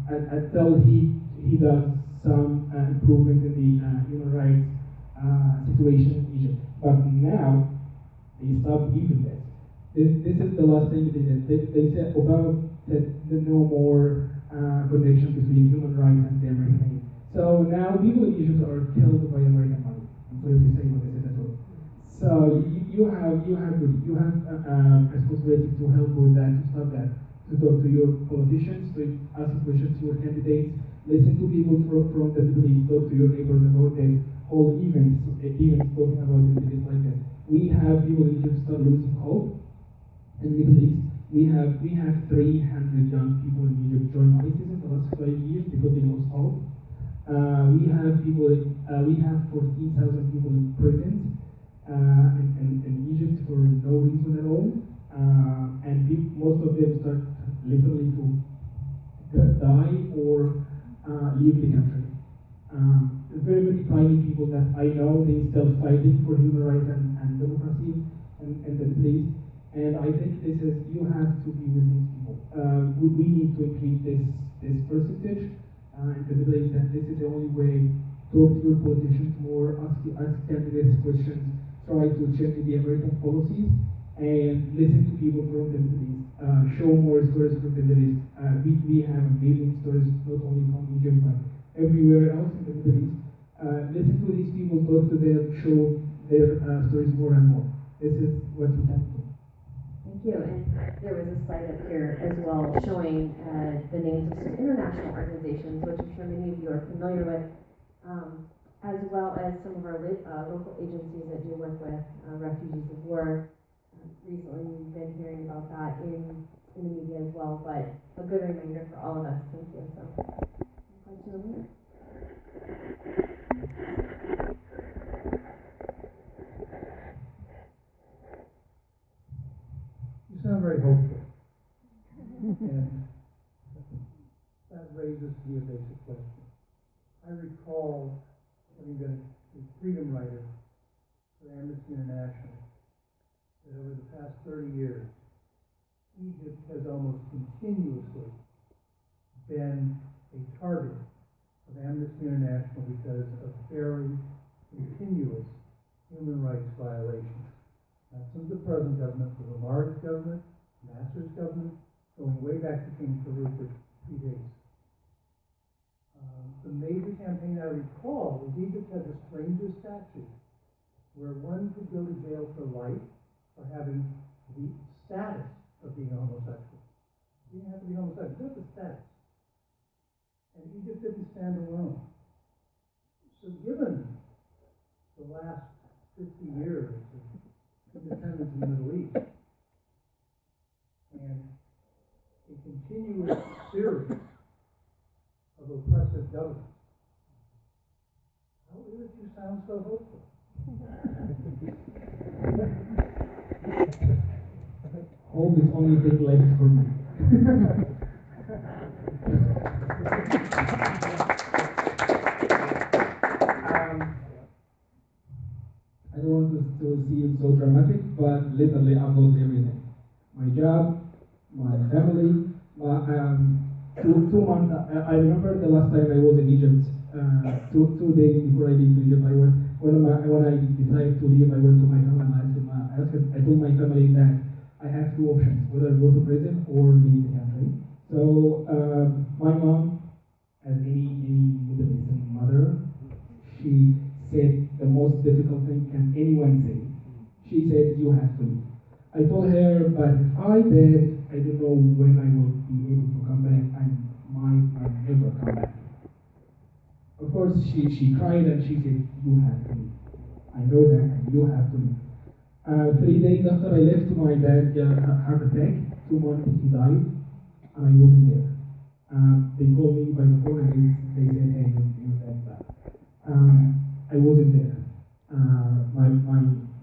until he does some improvement in the human rights situation in Egypt. But now they stopped even this. This is the last thing they did. They said, Obama said no more connection between human rights and the American aid. So now people in Egypt are killed by American money. I'm sorry to say what this is as well. So you have responsibility to help with that, to stop that, to talk to your politicians, to ask questions to your candidates, listen to people from the Middle East, talk to your neighbors about this, whole events talking about the Middle East like this. We have people in Egypt start losing hope in the Middle East. We have 300 young people in Egypt join ISIS in the last 5 years because they lost hope. We have 14,000 people in prisons in Egypt for no reason at all, and most of them start literally to die or leave the country. Very, very tiny people that I know, they still fighting for human rights and democracy in the Middle East. And I think this is, you have to be with these people. We need to increase this percentage in the Middle East, and this is the only way. Talk to your politicians more, ask candidates questions, try to change the American policies, and listen to people from the Middle East. Show more stories from the Middle East. We have amazing stories, not only from Egypt, but everywhere else in the Middle East. Listen to these people, talk to them, show their stories more and more. This is what we can do. Thank you. And there was a slide up here as well showing the names of some international organizations, which I'm sure many of you are familiar with, as well as some of our local agencies that do work with refugees of war. Recently, we've been hearing about that in the media as well, but a good reminder for all of us. Thank you. So, question over here. You sound very hopeful, and that raises to me a basic question. I recall having been a freedom writer for Amnesty International, that over the past 30 years, Egypt has almost continuously been a target of Amnesty International because of very continuous human rights violations. Not since the present government, the Mubarak's government, Nasser's government, going way back to King Farouk for 3 days. The major campaign I recall was Egypt had the strangest statute where one could go to jail for life for having the status of being a homosexual. You didn't have to be homosexual, just the status. And Egypt didn't stand alone. So given the last 50 years of independence in the Middle East and a continuous series of oppressive governments, how is it you sound so hopeful? Hope is only big legs for me. I don't want to see it so dramatic, but literally I've lost everything. My job, my family, my 2 months. I remember the last time I was in Egypt. 2 days before I leave to Egypt, when I decided to leave, I went to my family and I told my family that I have 2 options, whether go to prison or leave the country. So my mom, as any Middle Eastern mother, she said the most difficult thing can anyone say. She said, you have to leave. I told her, but if I did, I don't know when I will be able to come back. I might never come back. Of course, she cried and she said, you have to leave. I know that, and you have to leave. 3 days after I left, my dad got a heart attack. 2 months he died, and I wasn't there. They called me by the phone and they said, hey, your dad died. I wasn't there.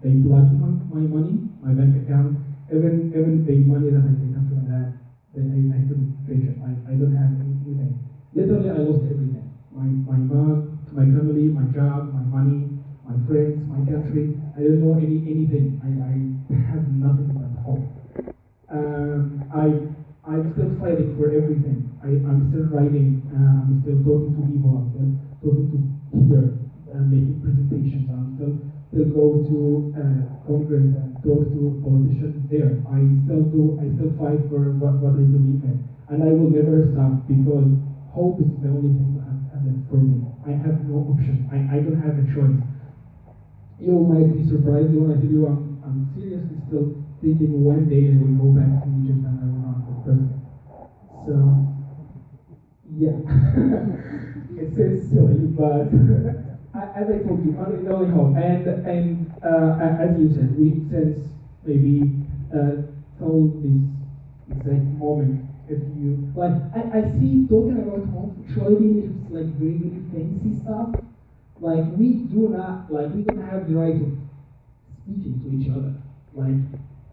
They blocked my money, my bank account, even the money that I take from that, I couldn't reach it. I don't have anything. Literally, I lost everything. My mom, my family, my job, my money, my friends, my country. I don't know anything. I have nothing but hope. I'm still fighting for everything. I'm still writing. I'm still talking to people. I'm still talking to here and making presentations. I'm still go to Congress and talk to politicians there. I still fight for what I believe in. And I will never stop because hope is the only thing that has it for me. I have no option. I don't have a choice. You might be surprised when I tell you I'm seriously still thinking one day I will go back to Egypt and I will run for president. So, yeah. It seems silly, but as I told you, the only hope. And as you said, we since maybe told this exact moment. If you like, I see talking about homosexuality is like very fancy stuff. Like we don't have the right of speaking to each other.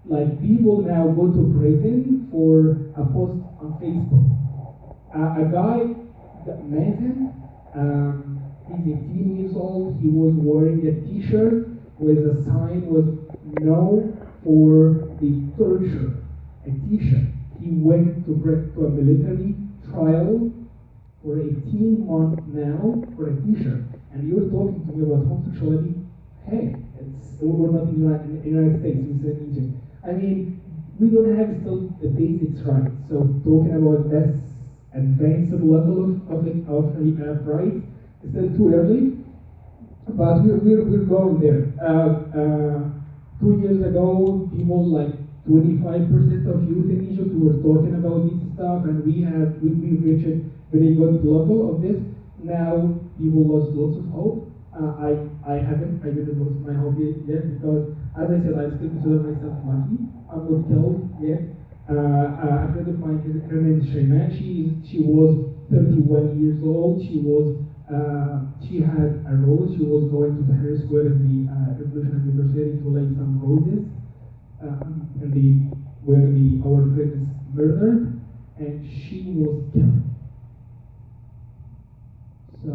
Like people now go to prison for a post on Facebook. A guy that met him, he's 18 years old. He was wearing a T-shirt with a sign with "No for the torture." A T-shirt. He went to a military trial for 18 months now for a T-shirt. And you're talking to me about homosexuality? Hey, we're not in the United States, we said Egypt. I mean, we don't have still the basics right. So talking about this advanced level of rights is still too early. But we're going there. 2 years ago, people like 25% of youth in Egypt were talking about this stuff, and we've reached a very good level of this. Now people lost lots of hope. I didn't lose my hope yet because, as I said, I still consider myself lucky. I'm not killed yet. A friend of mine, her name is Shayman. She was 31 years old. She had a rose. She was going to the Tahrir Square in the Revolution Anniversary to lay some roses. Where our friend is murdered, and she was killed. So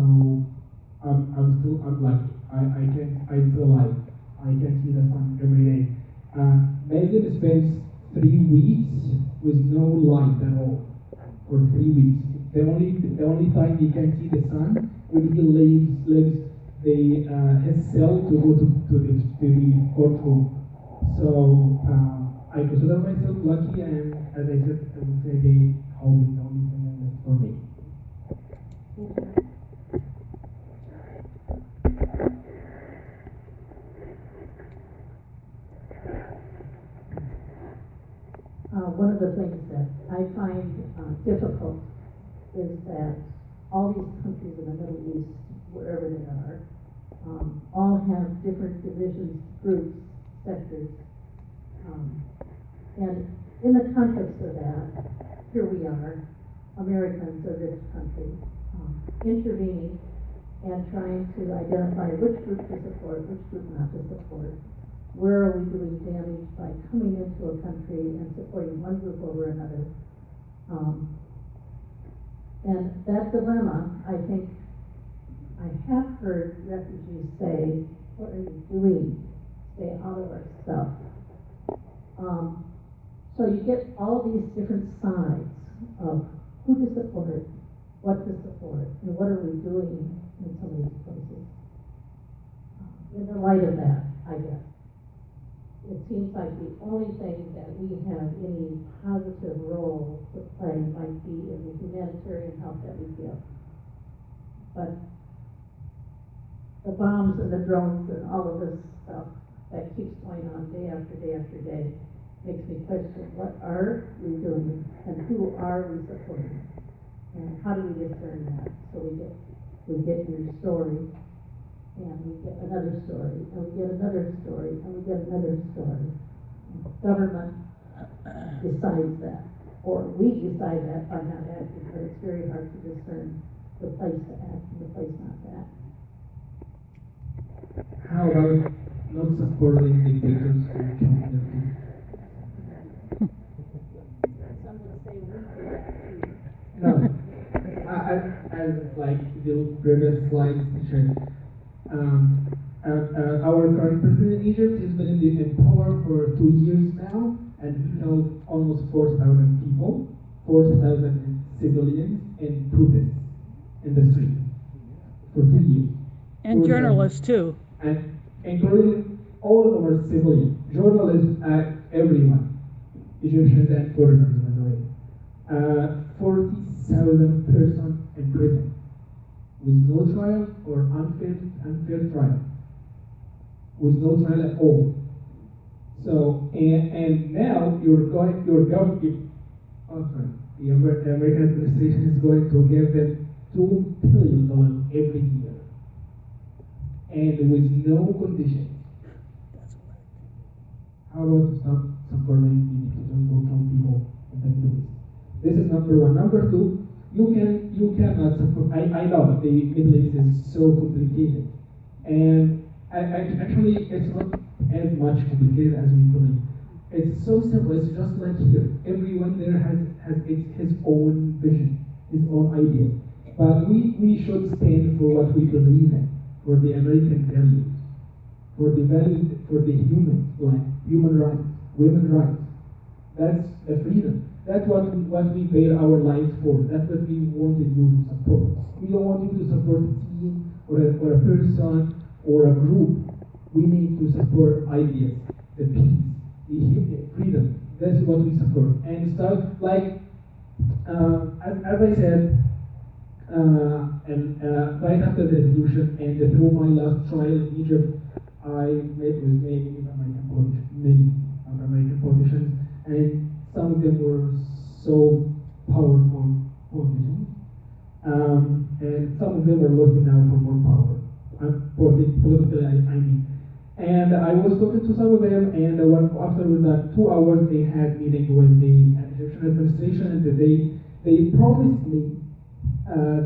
I'm lucky. I'm still alive. I can see the sun every day. Mazen spends 3 weeks with no light at all for 3 weeks. The only time he can see the sun when he leaves his cell to go to the courtroom. So I consider myself lucky, and as I said, I would say the hope is the only thing that's for me. One of the things that I find difficult is that all these countries in the Middle East, wherever they are, all have different divisions, groups, sectors. And in the context of that, here we are, Americans, a rich country, intervening and trying to identify which group to support, which group not to support. Where are we doing damage by coming into a country and supporting one group over another? And that dilemma, I think, I have heard refugees say, what are you doing? Stay out of our stuff. So you get all these different sides of who to support, what to support, and what are we doing in some of these places. In the light of that, I guess, it seems like the only thing that we have any positive role to play might be in the humanitarian help that we give. But the bombs and the drones and all of this stuff that keeps going on day after day after day makes me question, what are we doing and who are we supporting? And how do we discern that? So we get your story, and we get another story, and we get another story, and we get another story. Government decides that, or we decide that by not acting, but it's very hard to discern the place to act and the place not to act. How about not supporting dictators who kill their people? Some would say we do that too. No. As like the previous slides showed, our current president in Egypt has been in power for 2 years now, and he killed almost 4,000 people, 4,000 civilians in protests in the street. for 2 years. And Full-time. journalists too. And including all of them are civilians, journalists, everyone, Egyptians and foreigners, by the way. 40,000 persons in prison with no trial or unfair trial, with no trial at all. So, and now the American administration is going to give them $2 billion every year, and with no conditions. How about stop supporting the dictators who kill people in the Middle East? This is number one. Number two, you cannot support. I know the Middle East is so complicated, and actually it's not as much complicated as we believe. It's so simple. It's just like here. Everyone there has his own vision, his own ideas. But we should stand for what we believe in, for the American values, for the values, for the human rights, women's rights. That's the freedom. That's what we paid our lives for. That's what we wanted you to support. We don't want you to support a team or a person or a group. We need to support ideas, the peace, the freedom. That's what we support. And stuff like, as I said, right after the revolution and through my last trial in Egypt, I met with many American politicians, and some of them were so powerful politicians, and some of them are looking now for more power. Politically, I mean. And I was talking to some of them, and after 2 hours, they had meeting with the Egyptian administration, and they promised me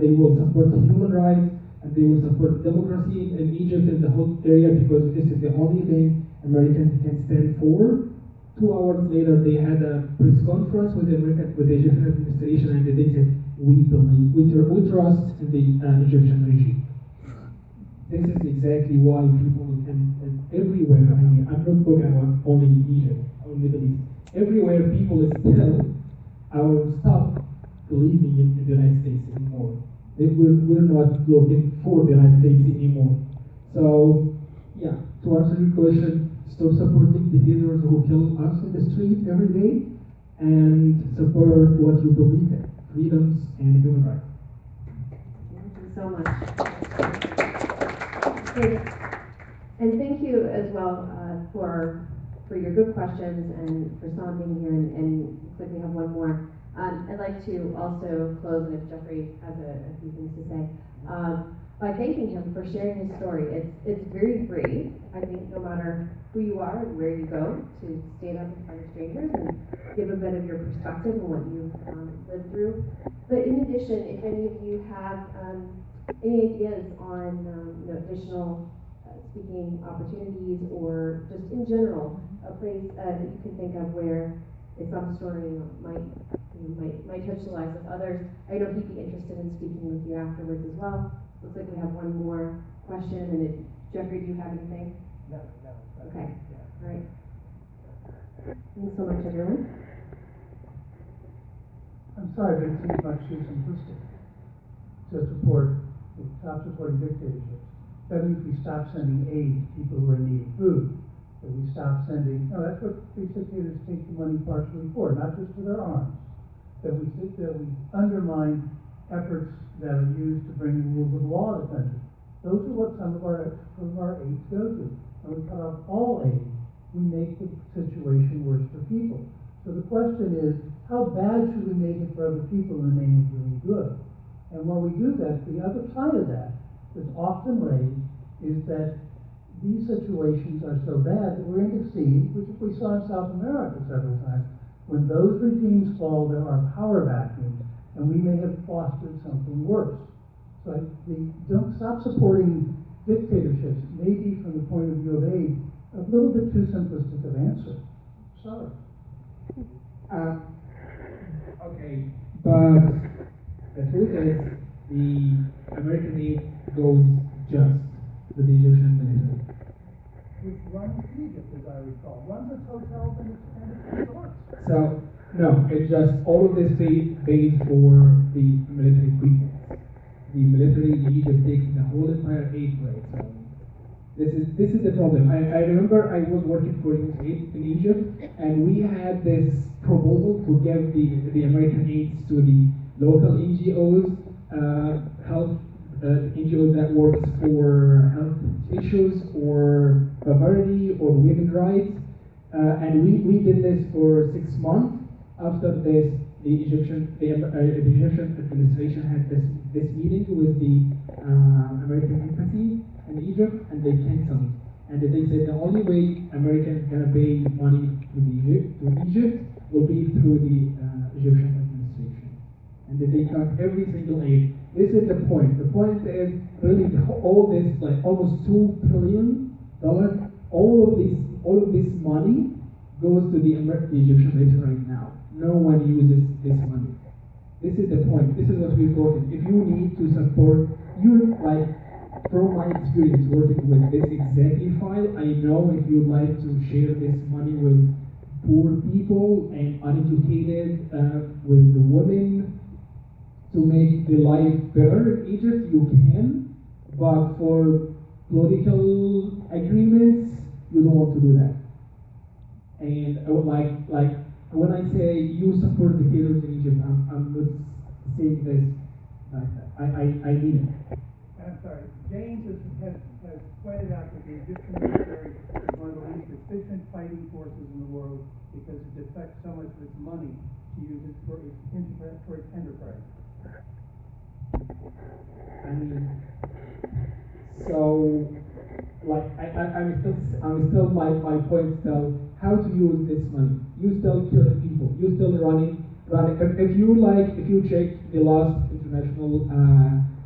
they will support human rights and they will support democracy in Egypt and the whole area, because this is the only thing Americans can stand for. 2 hours later, they had a press conference with the Egyptian administration, and they said, we trust in the Egyptian regime. This is exactly why people and everywhere, I mean, I'm not talking about only Egypt or Middle East. Everywhere people still stop believing in the United States anymore. We're not looking for the United States anymore. So, yeah, to answer your question, stop supporting dictators who kill us in the street every day, and support what you believe in, freedoms and human rights. Thank you so much. And thank you as well for your good questions and for Sam being here, and looks like we have one more. I'd like to also close, and if Jeffrey has a few things to say, by thanking him for sharing his story. It's very brave, I think, no matter who you are and where you go, to stand up in front of strangers and give a bit of your perspective and what you've lived through. But in addition, if any of you have any ideas on additional speaking opportunities, or just in general, a place that you can think of where some story might touch the lives of others, I know he'd be interested in speaking with you afterwards as well. Looks like we have one more question, and Jeffrey, do you have anything? No. Okay. Yeah. All right. Thanks so much, everyone. I'm sorry, but it seems much too simplistic to stop supporting dictatorships. That means we stop sending aid to people who are needing food. That we stop sending, that's what these dictators take the money partially for, not just for their arms. That we undermine efforts that are used to bring the rules of law to the country. Those are what some of our aids go to. When we cut off all aid, we make the situation worse for people. So the question is, how bad should we make it for other people in the name of doing good? And when we do that, the other side of that that's often raised is that these situations are so bad that we're going to see, which we saw in South America several times, when those regimes fall, there are power vacuums, and we may have fostered something worse. So don't stop supporting dictatorships, maybe from the point of view of aid, a little bit too simplistic of answer. Sorry. Okay, but the truth is, the American aid goes just to the Egyptian military. Which runs Egypt, as I recall, runs its hotels and its resorts. So, no, it's just all of this pays for the military equipment. the military in Egypt takes the whole entire 8th grade. So this is the problem. I remember I was working for USAID in Egypt, and we had this proposal to give the American aids to the local NGOs, health NGOs that works for health issues or poverty or women's rights, and we did this for 6 months. After this, the Egyptian administration had this meeting with the American embassy in Egypt, and they canceled it. And they said the only way America is gonna pay money to Egypt will be through the Egyptian administration. And they cut every single aid. This is the point. The point is really all this, like almost $2 billion, all of this money goes to the Egyptian military right now. No one uses this money. This is the point. This is what we voted. If you need to support, you like, from my experience working with this executive file, I know if you'd like to share this money with poor people and uneducated, with the women, to make the life better in Egypt, you can. But for political agreements, you don't want to do that. And like when I say you support dictators in Egypt, I'm not saying this like that. I mean it. I'm sorry, James has pointed out that the Egyptian military is one of the least efficient fighting forces in the world because it deflects so much of its money to use it for its enterprise. I mean, so like I'm still my point still how to use this money. You still killing people. You still running. If you check the last international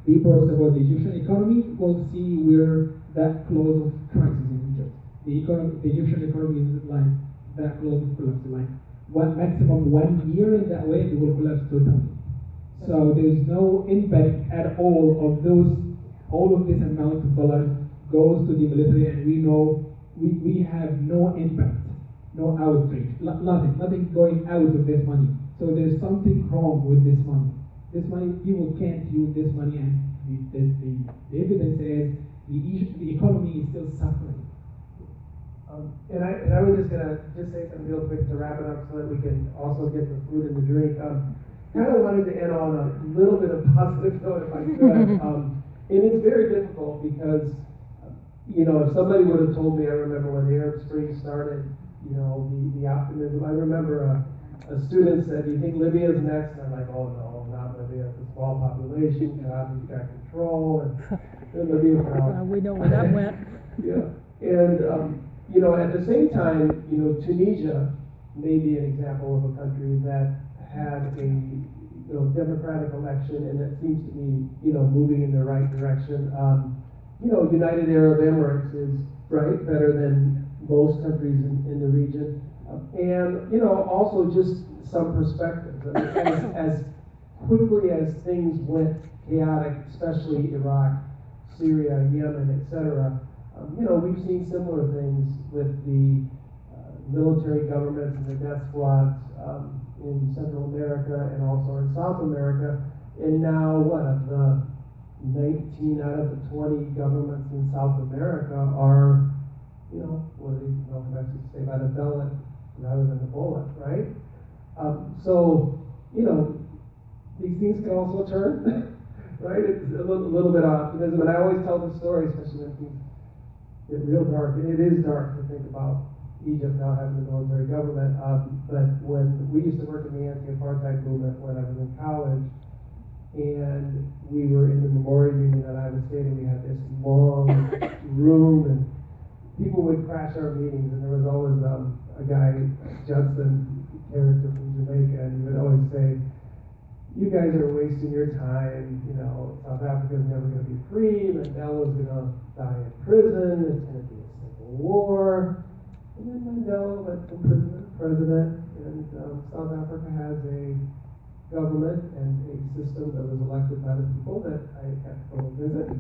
reports about the Egyptian economy, we'll see we're that close of crisis in Egypt. The Egyptian economy is like that close of collapse. Like maximum 1 year in that way, it will collapse totally. So there's no impact at all of all of this amount of dollars goes to the military, and we know we have no impact, no outreach, nothing going out of this money. So there's something wrong with this money. This money, people can't use this money, and the evidence is the economy is still suffering. And I was just gonna say something real quick to wrap it up so that we can also get the food and the drink. Kind of wanted to end on a little bit of positive note if I could. And it's very difficult because, if somebody would have told me, I remember when the Arab Spring started, the optimism. I remember a student said, "Do you think Libya's next?" And I'm like, "Oh no, not Libya. It's a small population. God, we've got control." And Libya fell. We know where that went. Yeah. And at the same time, Tunisia may be an example of a country that had a democratic election, and it seems to me moving in the right direction. United Arab Emirates is better than most countries in the region, and also just some perspective. As quickly as things went chaotic, especially Iraq, Syria, Yemen, etc. We've seen similar things with the military governments and the death squads in Central America and also in South America. And now, of the 19 out of the 20 governments in South America are, what do they actually say, by the ballot rather than the bullet, right? So, these things can also turn, right? It's a little bit of optimism. And I always tell the story, especially when things get real dark, and it is dark to think about Egypt now having a military government, but when we used to work in the anti-apartheid movement when I was in college, and we were in the Memorial Union at Iowa State, and we had this long room, and people would crash our meetings, and there was always a guy, Judson, character from Jamaica, and he would always say, "You guys are wasting your time, South Africa's never going to be free, Mandela's going to die in prison, it's going to be a civil war." And then Mandela went from prison to president, and South Africa has a government and a system that was elected by the people that I got to go visit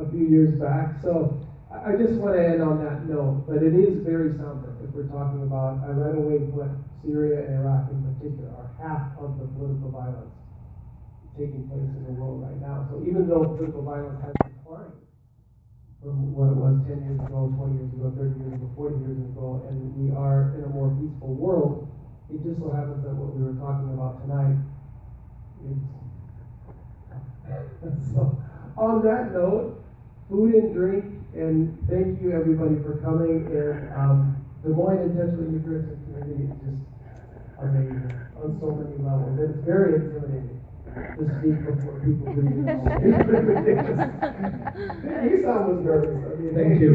a few years back. So I just want to end on that note, but it is very somber if we're talking about, I right away put Syria and Iraq in particular are half of the political violence. taking place in the world right now. So even though political violence has declined from what it was 10 years ago, 20 years ago, 30 years ago, 40 years ago, and we are in a more peaceful world, it just so happens that what we were talking about tonight is. So, on that note, food and drink, and thank you everybody for coming. And Des Moines Intentionally Eucharistic Community is just amazing on so many levels. And it's very intimidating to speak before people who you know. It's ridiculous. You sound was nervous. I mean, Thank you.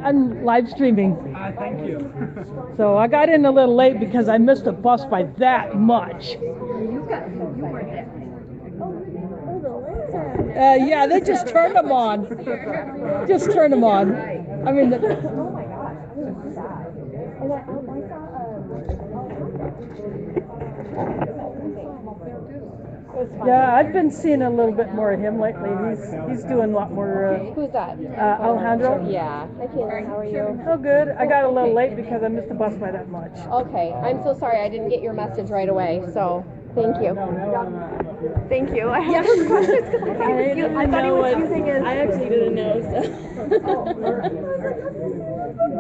I'm live streaming. Thank you. So I got in a little late because I missed the bus by that much. Yeah, they just turned them on. Just turned them on. I mean, yeah, I've been seeing a little bit more of him lately. He's doing a lot more. Who's that? Alejandro. Yeah. Hi, Kayla. How are you? Oh, good. I got a little late because I missed the bus by that much. Okay. I'm so sorry. I didn't get your message right away. So, thank you. Thank you. I have some questions because I thought he was using his. I actually didn't know. So.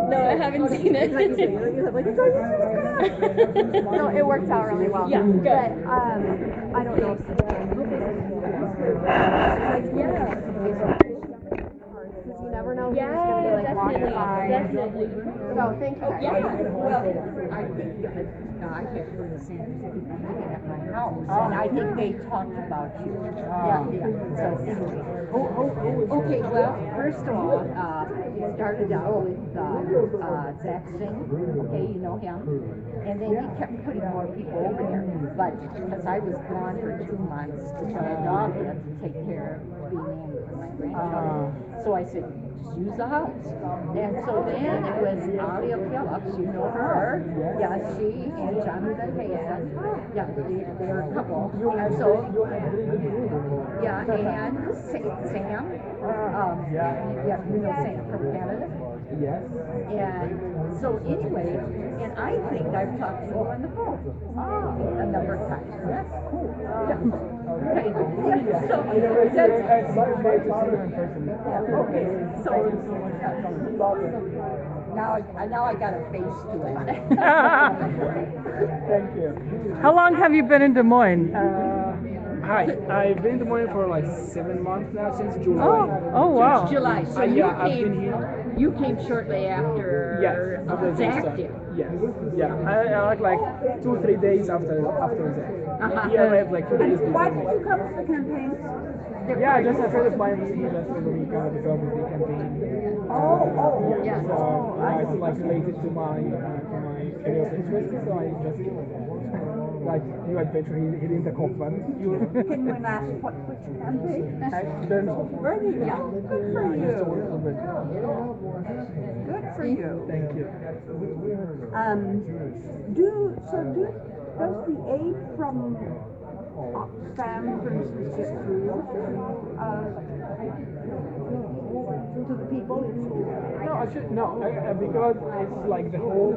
No, I haven't seen it. No, it works out really well. Yeah, good. But I don't know. Because you never know who's going to be like walking by. Definitely. So thank you. Yeah. Well, I think I had heard the same thing at my house, and I think they talked about you. Yeah. So anyway, okay. Well, first of all, it started out with Zach Singh. Okay, you know him, and then he kept putting more people over there. But because I was gone for 2 months, my dog had to take care of being in for my grandchildren, so I said, use the house. And so then it was Alia Phillips, you know her. Yeah, she and Jonathan Mason. Yeah, they're a couple. And so, yeah, and Sam. Yeah, you know Sam from Canada. Yes. And so anyway, and I think I've talked to you on the phone a number of times. That's cool. Yeah. Okay. Yeah. So that's My father in person. okay. So now I got a face to it. Thank you. How long have you been in Des Moines? Hi, I've been in Des Moines for like 7 months now, since July. Oh wow. Since July. So Yeah, I've been here. you came shortly after Zach did. Yes. Yeah. I like 2 or 3 days after Zach. Uh-huh. He arrived like 2 days before Why me. did you come to the campaign? Yeah, just a friend of mine, he left over the weekend to come with the campaign. Yeah. So it's like related to my area of interest, so I just like new adventure here in the Koppland. Can you ask which campaign? Bernie. Bernie, yeah. Good for I used to work you. for Bernie. Good for you. Thank you. Does the aid from Oxfam, for instance, get through to the people? No, actually, no, because it's like the whole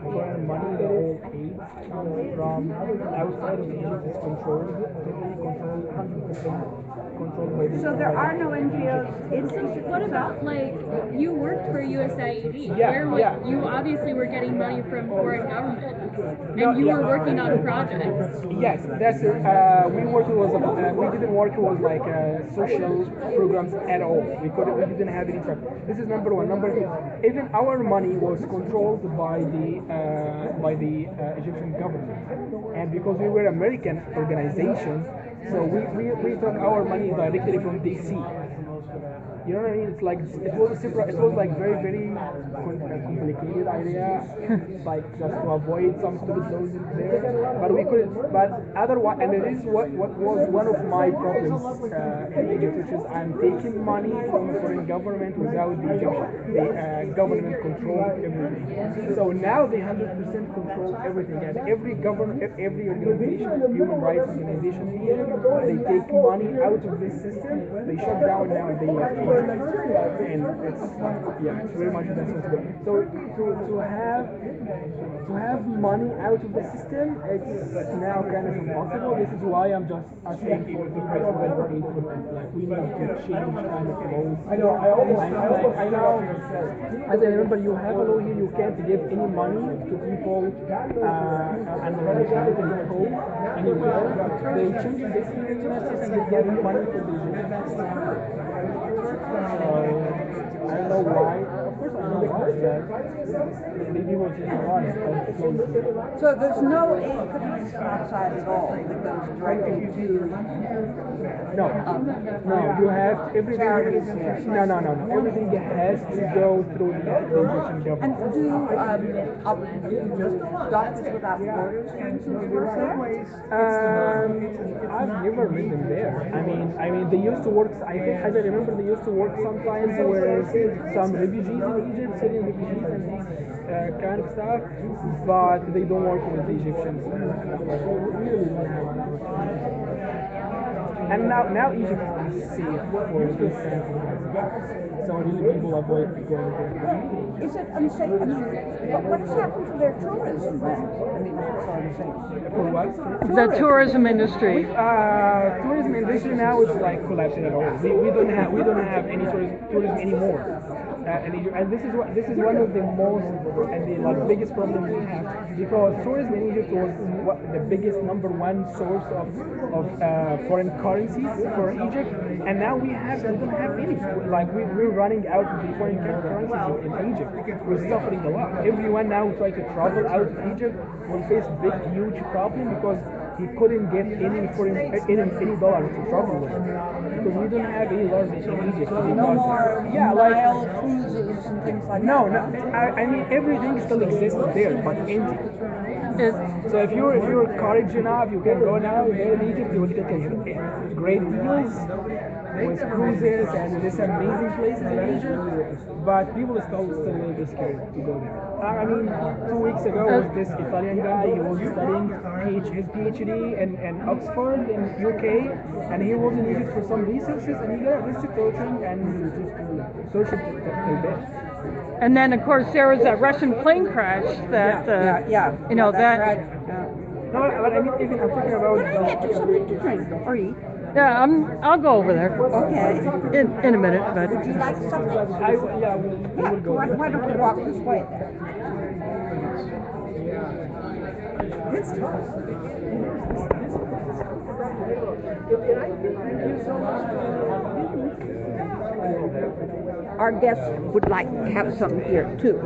foreign money, the whole aid comes from outside of Egypt. It's controlled, totally controlled, 100% controlled by the. So there are no NGOs in Egypt. What about, like, you worked for USAID? Yeah, yeah. You obviously were getting money from foreign governments, and you were working on projects. Yes, that's it. We didn't work with like social programs at all. We didn't have any trouble. This is number one. Number two, even our money was controlled by the Egyptian government, and because we were American organizations, so we took our money directly from DC. You know what I mean? It's like it was like very complicated idea, like just to avoid some stupid laws in there. But we couldn't. But otherwise, and it is what was one of my problems in Egypt, which is I'm taking money from the foreign government without the government control everything. So now they 100% control everything, and every government, every organization, human rights organization here, they take money out of this system. They shut down now and they left Egypt. And it's very much that's what's going on. So to have money out of the system, it's now kind of impossible. This is why I'm just asking for the president for aid for that. Like we need to change kind of laws. I know. As I remember, you have a law here. You can't give any money to people under the Islamic code anywhere. They changed this here in the United States and they give money to the I don't know why. Of course, I know why. Maybe we'll change a lot. So there's no aid coming from outside at all that goes directly to No, you have everything. charities. No. Everything has to go through the Egyptian And government. do Doctors Without Borders work there? I've never met them there. I mean, they used to work. I think, as I remember, they used to work sometimes with some refugees in Egypt, Syrian refugees and these kind of stuff, but they don't work with the Egyptians. And now Egypt is safe for this kind of thing. So really people avoid going there. Is it unsafe? What's happened to their tourism then? I mean, that's all I'm saying. For what? The tourism industry. Tourism industry now is like collapsing at all. We don't have any tourism anymore. And this is one of the most and the biggest problems we have, because tourism in Egypt was the biggest #1 source of foreign currencies for Egypt, and now we don't have any. Like we're running out of the foreign currencies in Egypt. We're suffering a lot. Everyone now try to travel out of Egypt will face big huge problem because he couldn't get any dollar to travel with, because we don't have any dollars in Egypt. No more Nile cruises and things like No, that. I mean everything still exists there, but empty. So if you're courage enough, you can go now there in Egypt. You will take a great deals with cruises and these amazing places in Egypt. But people are still a little bit scared to go there. I mean, 2 weeks ago was this Italian guy. He was studying his PhD in Oxford in UK, and he was in Egypt for some researches, and he got arrested, tortured, and tortured to death. And then, of course, there was that Russian plane crash that, you know, that. No, but I mean, even I'm talking about. Get you something to drink or eat. Yeah, I'll go over there. Okay. In a minute, but. Would you like something? We will go. Why don't we walk this way then? Our guests would like to have some here too.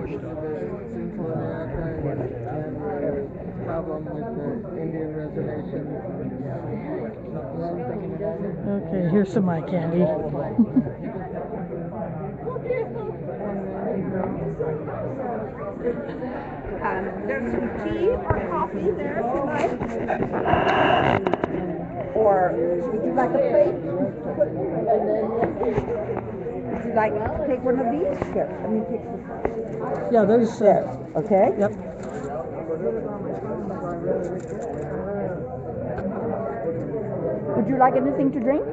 Problem with the Indian reservation. Okay, here's some eye candy. There's some tea or coffee there if you like. Or would you like a plate? And then would you like to take one of these? Here, let me take this. Yeah, there's. There, okay? Yep. Would you like anything to drink?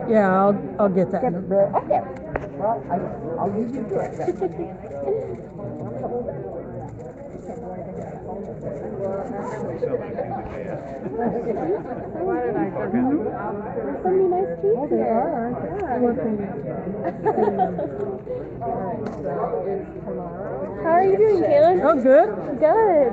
Yeah, I'll get that. Okay. Well, I'll leave you to it then. Pretty nice teeth they are, aren't they? How are you doing, Kaylin? Oh, good. Good.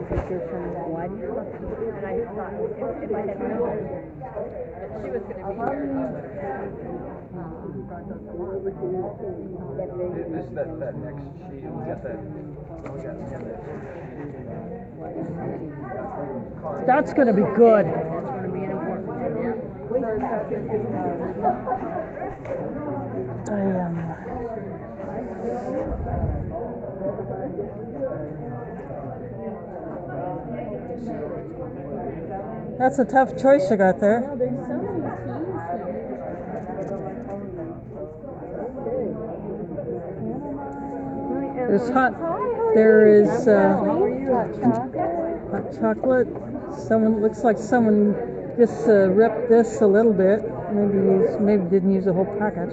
Picture from one, and I thought if I had known She was gonna be here. Brought those along, but This is that next sheet, we got that, we got That's gonna be good. That's gonna be an important one, yeah. That's a tough choice you got there. there's so many teams here. There's there is hot chocolate. Someone looks like someone just ripped this a little bit. Maybe didn't use the whole packet.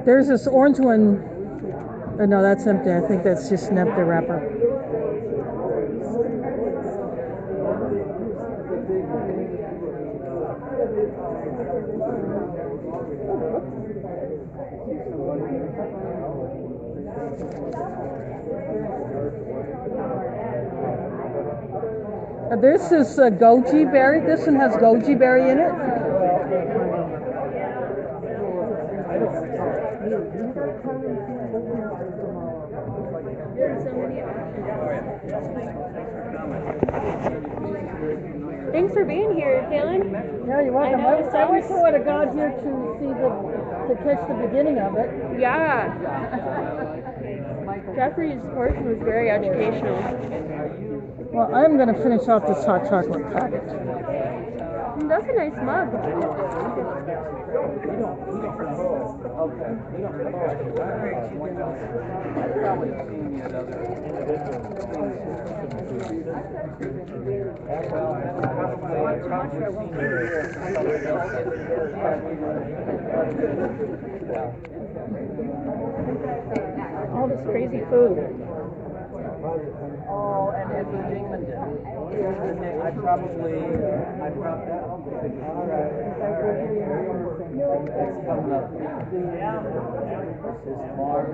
There's this orange one. Oh, no, that's empty. I think that's just an empty wrapper. This is goji berry. This one has goji berry in it. There's so many Thanks for being here, Kaylin. Yeah, you're welcome. I wish I would have got here to see to catch the beginning of it. Yeah. Jeffrey's portion was very educational. Well, I'm going to finish off this hot chocolate packet. That's a nice mug. All this crazy food. Oh, and it's a Dingman did. Here's the name. I dropped that one. All right. It's coming up. This is Mark.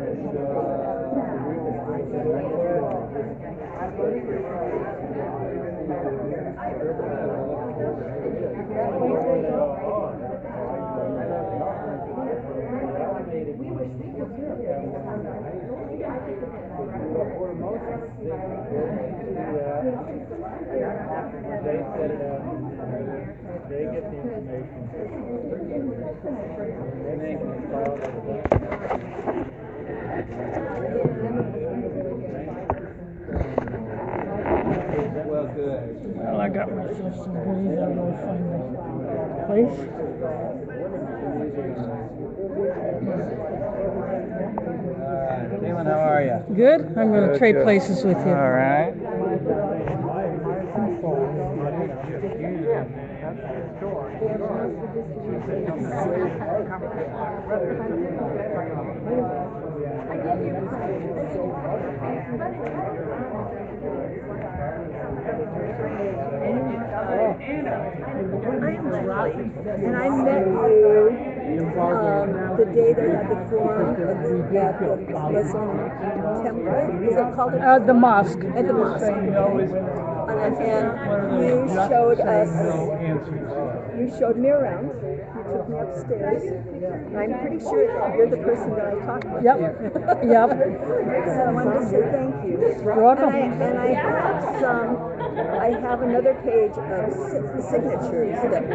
They set it up. They get the information. And they can install it. Well, good. Well, I got myself some goodies. I'm going to find my place. Kaylin, how are you? Good. I'm going to trade places with you. All right. And I met you the day they had the forum at the Muslim temple. Is it called? The mosque. At the mosque. And you showed us, you showed me around, you took me upstairs, and I'm pretty sure that you're the person that I talked with. Yep. Yep. So I wanted to say thank you. You're welcome. And I have another page of signatures that were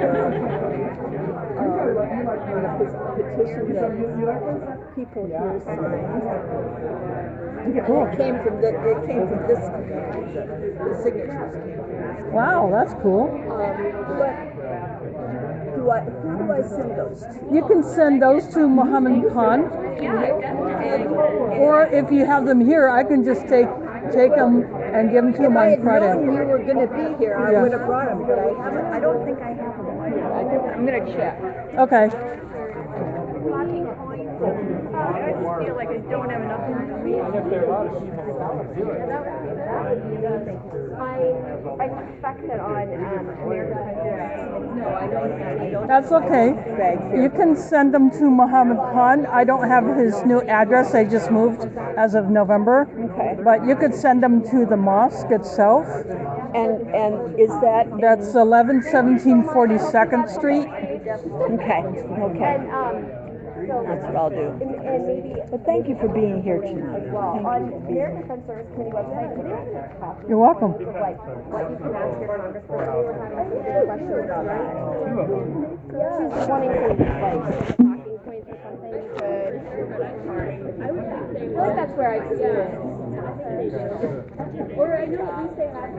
on a petition that people here signed. Cool. It came from this, the signatures came from this. Wow, that's cool. Who do I send those to? You can send those to Muhammad Khan, or if you have them here, I can just take them and give them to him on Friday. If I had known you were going to be here, I would have brought them, but I haven't. I don't think I have them. I'm going to check. Okay. I just feel like I don't have enough information. And if there are a lot of people around, do it. I suspect that on American No, I don't. That's okay. You can send them to Muhammad Khan. I don't have his new address. I just moved as of November. Okay. But you could send them to the mosque itself. And is that? That's 1117 42nd Street. Okay. Okay. That's what I'll do. and maybe But thank you for being here tonight. as well on American Defense Service Committee website. Could you talk You're welcome. of like what you can ask your congressperson? We were having a question about that. She's wanting some like talking points or something. You could. I feel like that's where I see it. Or I know at least they have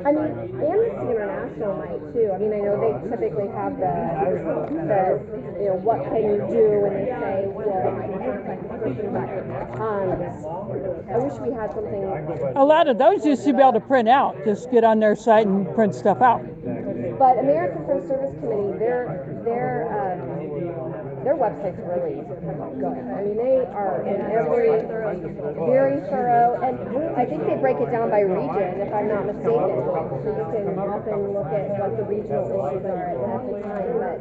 I mean, Amnesty International might too. I mean, I know they typically have the what can you do when they say, well, I wish we had something. A lot of those used to be able to print out. Just get on their site and print stuff out. But American Defense Service Committee, their website's really good. I mean, they are very thorough, and I think they break it down by region, if I'm not mistaken. So you can often look at what the regional issues are at the time. But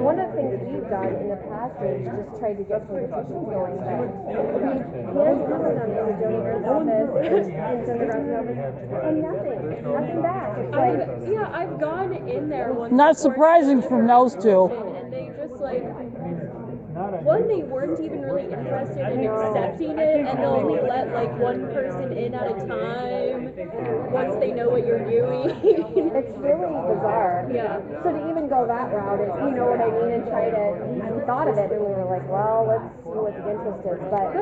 one of the things we've done in the past is just try to get some petitions going. But we hand commented on it in Joni Ernst's office and Joni Ernst's office, and nothing back. It's like, I've gone in there once. Not surprising from those two. And they just like, one, they weren't even really interested in accepting it, and they'll only let like one person in at a time once they know what you're doing. it's really bizarre. Yeah. So to even go that route is, you know what I mean, and try to, we thought of it and we were like, well, let's see what the interest is. But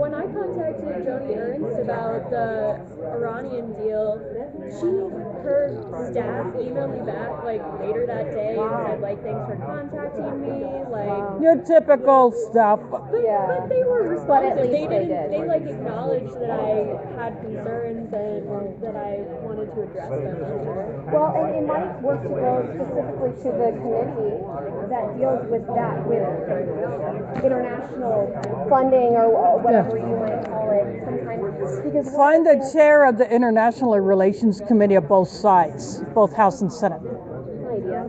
When I contacted Joni Ernst about the Iranian deal, her staff emailed me back like later that day and said like, thanks for contacting me, like. Your typical stuff. But they were responsive. But at least they didn't. did. They like acknowledged that I had concerns and that I wanted to address them. well, and it might work to go specifically to the committee that deals with that, with international funding or whatever you might call it. Sometimes because Find the chair of the International Relations Committee of both sides, both House and Senate. idea.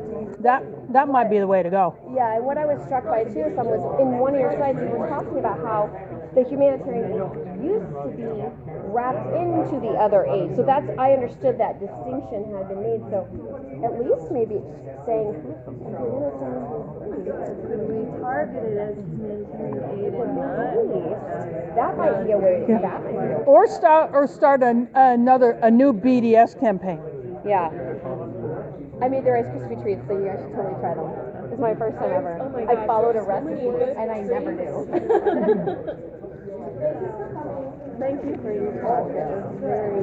That might be the way to go. Yeah, and what I was struck by too, some was in one of your slides you were talking about how the humanitarian aid used to be wrapped into the other aid. So that's, I understood that distinction had been made. So at least maybe saying Could we target it as humanitarian aid and not? that might be a way to do that. Or start a new BDS campaign. Yeah. I made the Rice Krispie treats, so you guys should totally try them. It's my first time ever. Oh my I gosh, followed a there's so many recipe, good and I never knew. Thank you for your talk. It was very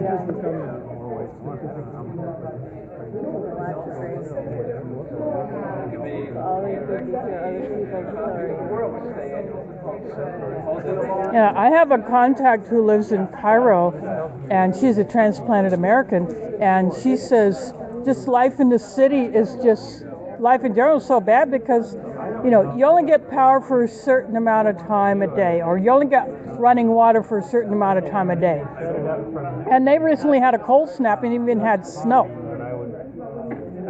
always good to hear other people's stories. Yeah, I have a contact who lives in Cairo, and she's a transplanted American, and she says just life in the city is just, life in general is so bad because, you only get power for a certain amount of time a day, or you only get running water for a certain amount of time a day. And they recently had a cold snap and even had snow.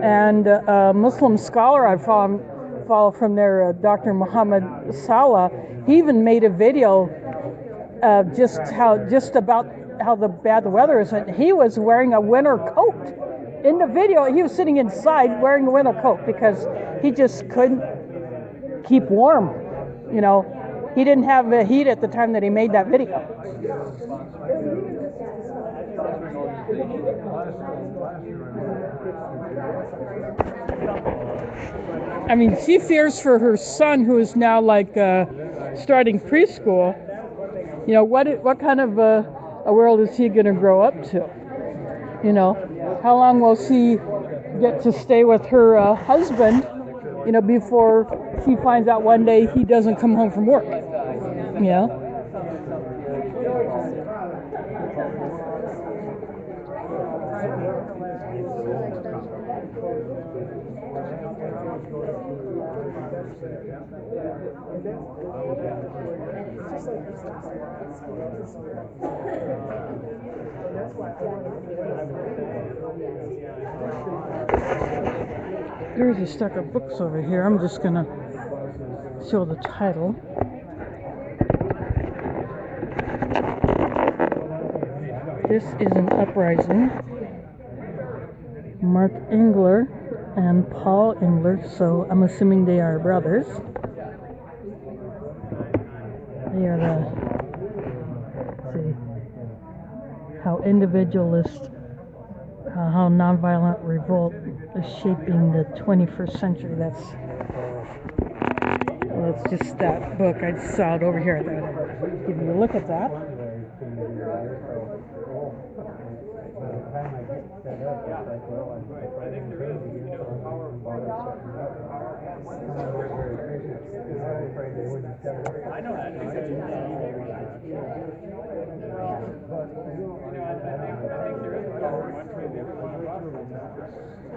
And a Muslim scholar I follow from there, Dr. Muhammad Salah, he even made a video of just about how bad the weather is, and he was wearing a winter coat. In the video, he was sitting inside wearing a winter coat because he just couldn't keep warm. He didn't have the heat at the time that he made that video. I mean, she fears for her son, who is now starting preschool. What kind of a world is he going to grow up to? How long will she get to stay with her husband, before she finds out one day he doesn't come home from work? There's a stack of books over here. I'm just gonna show the title. This is an uprising. Mark Engler and Paul Engler, so I'm assuming they are brothers. They are let's see, how individualist, how nonviolent revolt is shaping the 21st century. That's just that book. I just saw it over here. I thought I'd give you a look at that.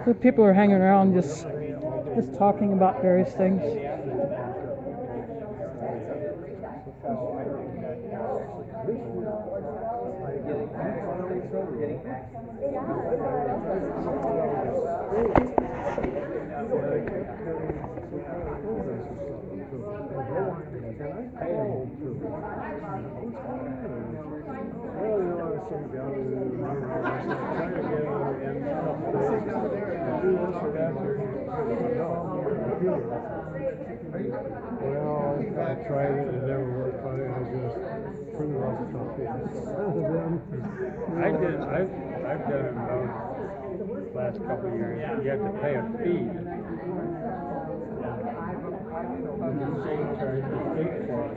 So people are hanging around just talking about various things. Well, I tried it, it never worked for me. I just printed off copies. I've done it about the last couple of years. You have to pay a fee. The state charges the state for it.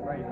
Right.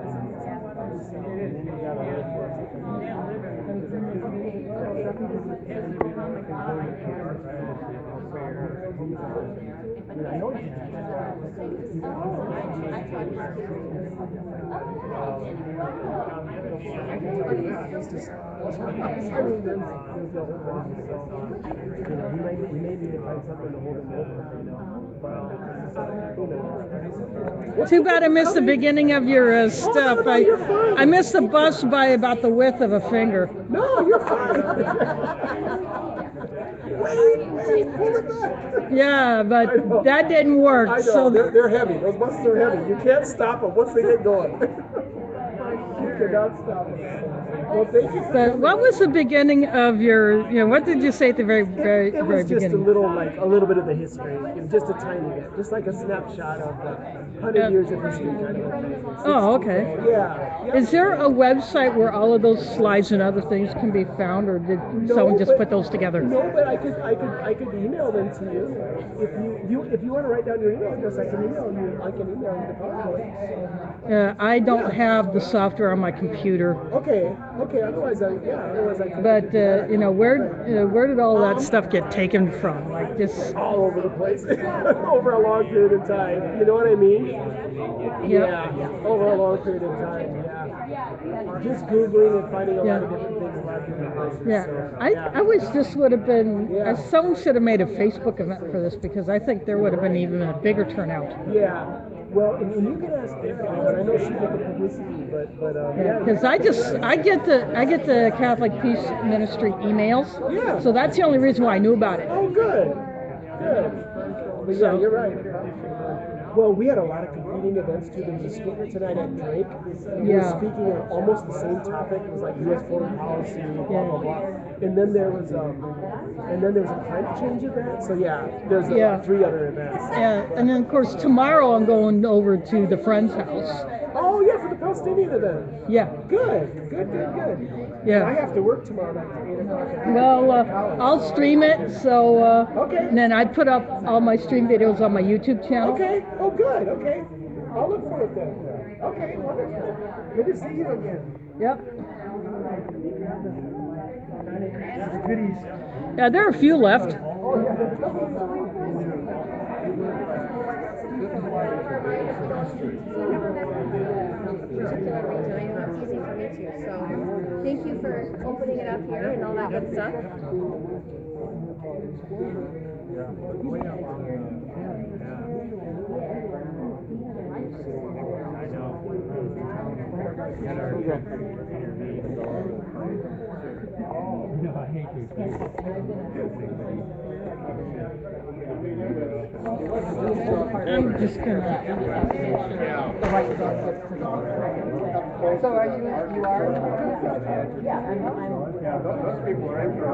Too bad I missed the beginning of your stuff. I missed the bus by about the width of a finger. No, you're fine. Yeah, but that didn't work. I know, So they're heavy. Those buses are heavy. You can't stop them once they get going. You cannot stop them. Well, thank you. But what was the beginning of your, what did you say at the very It was very just beginning? a little bit of the history, just a tiny bit, just like a snapshot of the 100 years of history kind of a thing. Oh, okay. Yeah. Is there a website where all of those slides and other things can be found, or did someone just put those together? No, but I could email them to you. If you want to write down your email address, I can email you. I can email you the PowerPoint. I don't have the software on my computer. Okay. Otherwise I could. But where did all that stuff get taken from? Like just all over the place, over a long period of time. You know what I mean? Yep. Yeah. Over a long period of time. Yeah. Just Googling and finding a lot of different things about different places. Yeah. So, I wish this would have been. Someone should have made a Facebook event for this, because I think there would have been even a bigger turnout. Yeah. Well, and you can ask Debbie, but I know she did the publicity, but because I get the Catholic Peace Ministry emails. Yeah. So that's the only reason why I knew about it. Oh, good. But yeah, you're right. Well, we had a lot of competing events too. There was a speaker tonight at Drake. He was speaking on almost the same topic. It was like U.S. foreign policy, blah blah blah. And then there was a climate change event. So there's 3 other events. Yeah, and then of course tomorrow I'm going over to the friend's house. Oh yeah, for the Palestinian event. Yeah. Good. Yeah. I have to work tomorrow night at 8 o'clock. Well, I'll stream it. So. Okay. And then I put up all my stream videos on my YouTube channel. Okay. Oh, good. Okay. I'll look for it then. Okay. Wonderful. Good to see you again. Yep. Goodies. Yeah, there are a few left. Oh yeah. So thank you for opening it up here and all that good stuff. I'm just gonna. So are you are? Yeah, I'm. Those people are interested.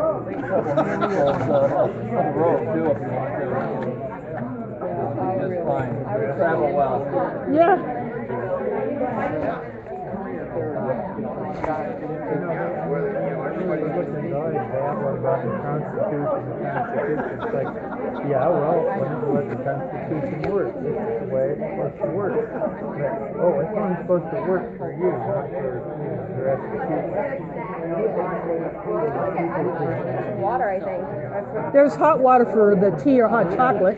The road too, if you want to. Just fine. Travel well. Yeah. Everybody's looking at babbling about the Constitution. It's like, yeah, well, let the Constitution work. This is the way it's supposed to work. But, oh, it's only supposed to work for you, not for the rest of the people. Water, I think. That's what There's hot water for the tea or hot chocolate.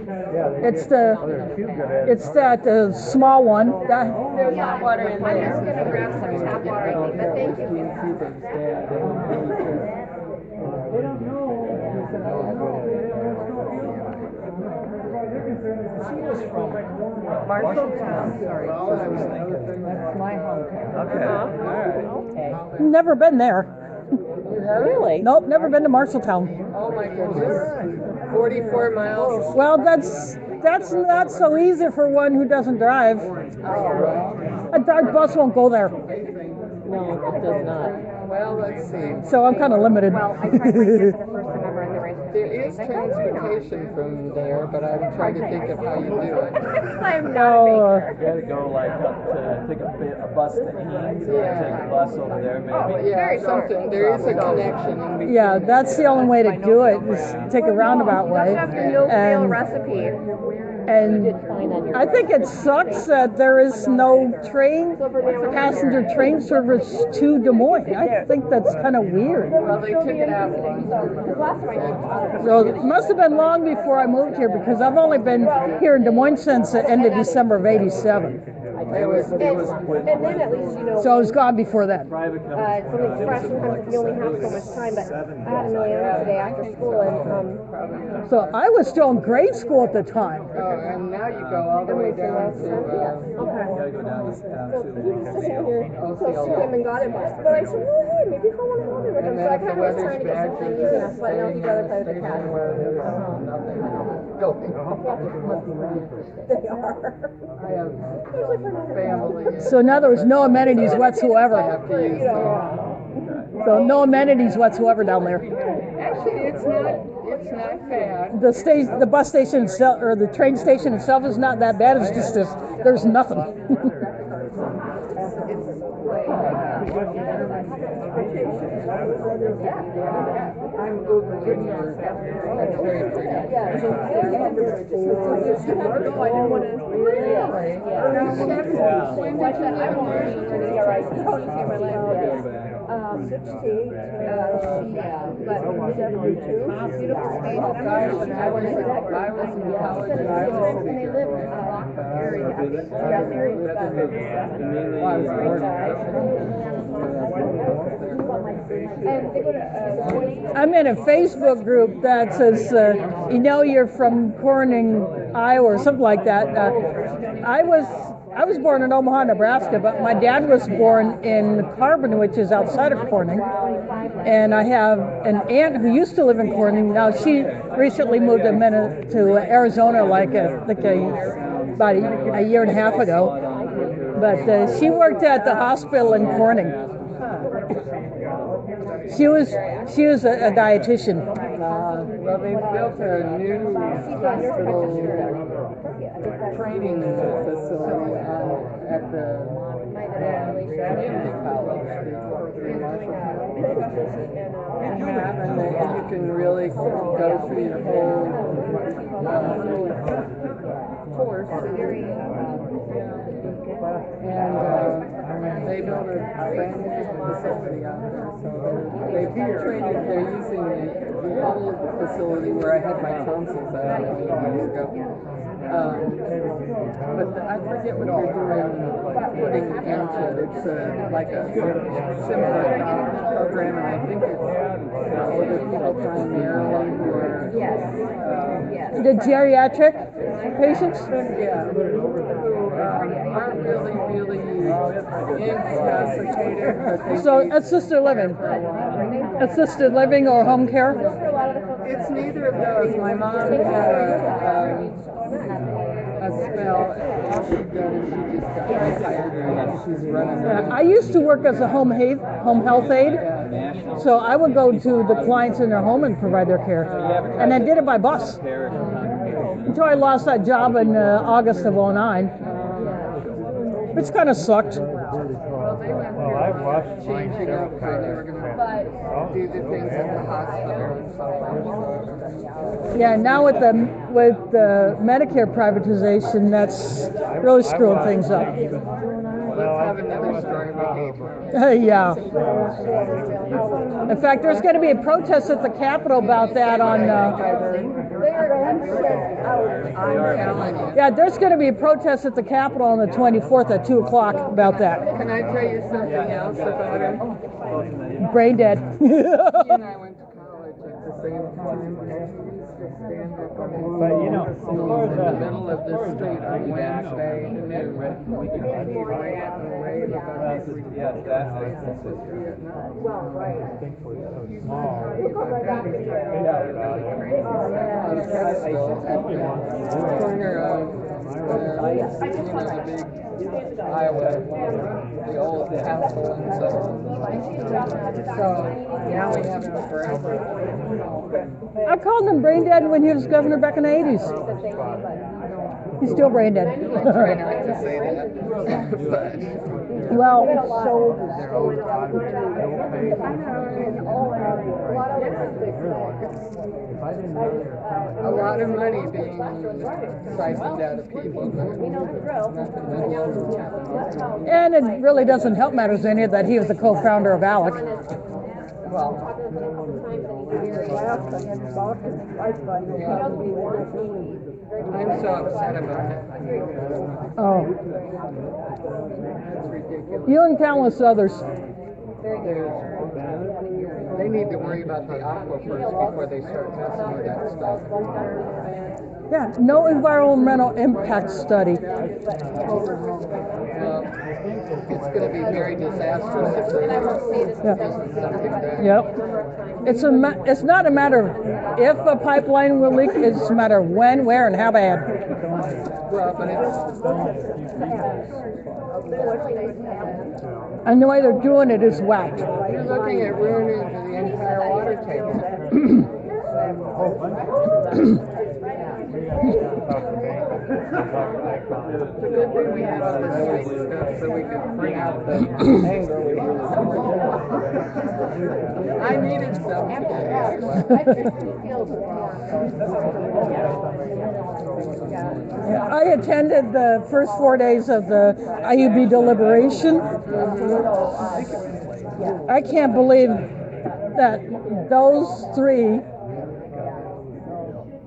It's that small one. there's hot water in there. I'm just gonna grab some tap water, I think, but thank you. Marshalltown. Sorry, that's what I was thinking. That's my hometown. Okay. Okay. Never been there. Really? Nope, never been to Marshalltown. Oh my goodness. 44 miles. Well, that's not so easy for one who doesn't drive. A bus won't go there, No, it does not. Well, let's see. so I'm kind of limited. Well, I tried my the first time ever at the race. There is transportation from there, but I'm trying to think of how you do it. I'm not a baker. You gotta go like up to take a bus to Ames, and take a bus over there maybe. Yeah, something. There is a connection in between. Yeah, that's the only way to do it, is take a roundabout way. That's the no-fail recipe. And I think it sucks that there is no passenger train service to Des Moines. I think that's kind of weird. Well, they took it out. So it must have been long before I moved here, because I've only been here in Des Moines since the end of December of '87. And then at least, you know. So I was gone before that. It's only fresh, sometimes you only have so much time, but I had a million today after school, and, So I was still in grade school at the time. Oh, and now you go all the way down to, Gotta go down to so he was sitting here, so she came and got it, but I said, well, hey, maybe if I want to go with him, so I kind of was trying to get something easy enough, but no, he'd rather play with the cat. They are. I have family. So now there was no amenities I whatsoever. have to use them. So no amenities whatsoever down there. Actually, it's not bad. The bus station itself, or the train station itself, is not that bad. It's just there's nothing. I'm Googling yours. That's very pretty. I'm in a Facebook group that says, you're from Corning, Iowa, or something like that. I was born in Omaha, Nebraska, but my dad was born in Carbon, which is outside of Corning. And I have an aunt who used to live in Corning. Now she recently moved to Arizona, about a year and a half ago. But she worked at the hospital in Corning. She was a dietitian. Well, they built a new hospital training facility at the community college. And you can really go through your whole course. And they built a brand new facility out there. So they're using the old facility where I had my tonsils out a few years ago. But I forget what they're doing, putting into it. It's like a similar program, and I think it's for older people primarily who are, The geriatric patients? yeah, who aren't really incapacitated, but they So need assisted living. for a while. Assisted living or home care? It's neither of those. My mom had a spell. All she did is she just got retired and she's running around. I used to work as a home health aide, so I would go to the clients in their home and provide their care, and I did it by bus until I lost that job in August of '09. Which kind of sucked. Well, they went Well, I've watched mine changing up several where they were times. going to do the things at the hospital and so forth. Yeah, now with the Medicare privatization, that's really screwing things up. Let's have another story about Yeah. In fact, there's going to be a protest at the Capitol about that on. Yeah, there's going to be a protest at the Capitol on the 24th at 2 o'clock about that. Can I tell you something else about her? Brain dead. He and I went to college at the same time, and he used to stand up on But you know, in the middle of the street on Wednesday and he rant and rave about his basis with Vietnam. I think we're so small. On a pedestal at the corner of the big Iowa, the old castle and so on. So now we have him forever. I called him brain dead when he was governor back in the 80s. He's still brain dead. I try not to say that, but Well, a lot of money being siphoned out of people. and it really doesn't help matters any that he was the co-founder of ALEC. Well, I'm so upset about it. Oh, It's ridiculous. you and countless others. They need to worry about the aquifers before they start messing with that stuff. Yeah, no environmental impact study. Well, it's going to be very disastrous if there isn't something there. Yep. It's not a matter of if a pipeline will leak, it's a matter of when, where, and how bad. Well, but And the way they're doing it is whacked. you're looking at ruining the entire water table. It's a good thing we had all this sweet stuff so we could bring out the anger we really I needed some I attended the first 4 days of the IUB deliberation. I can't believe that those three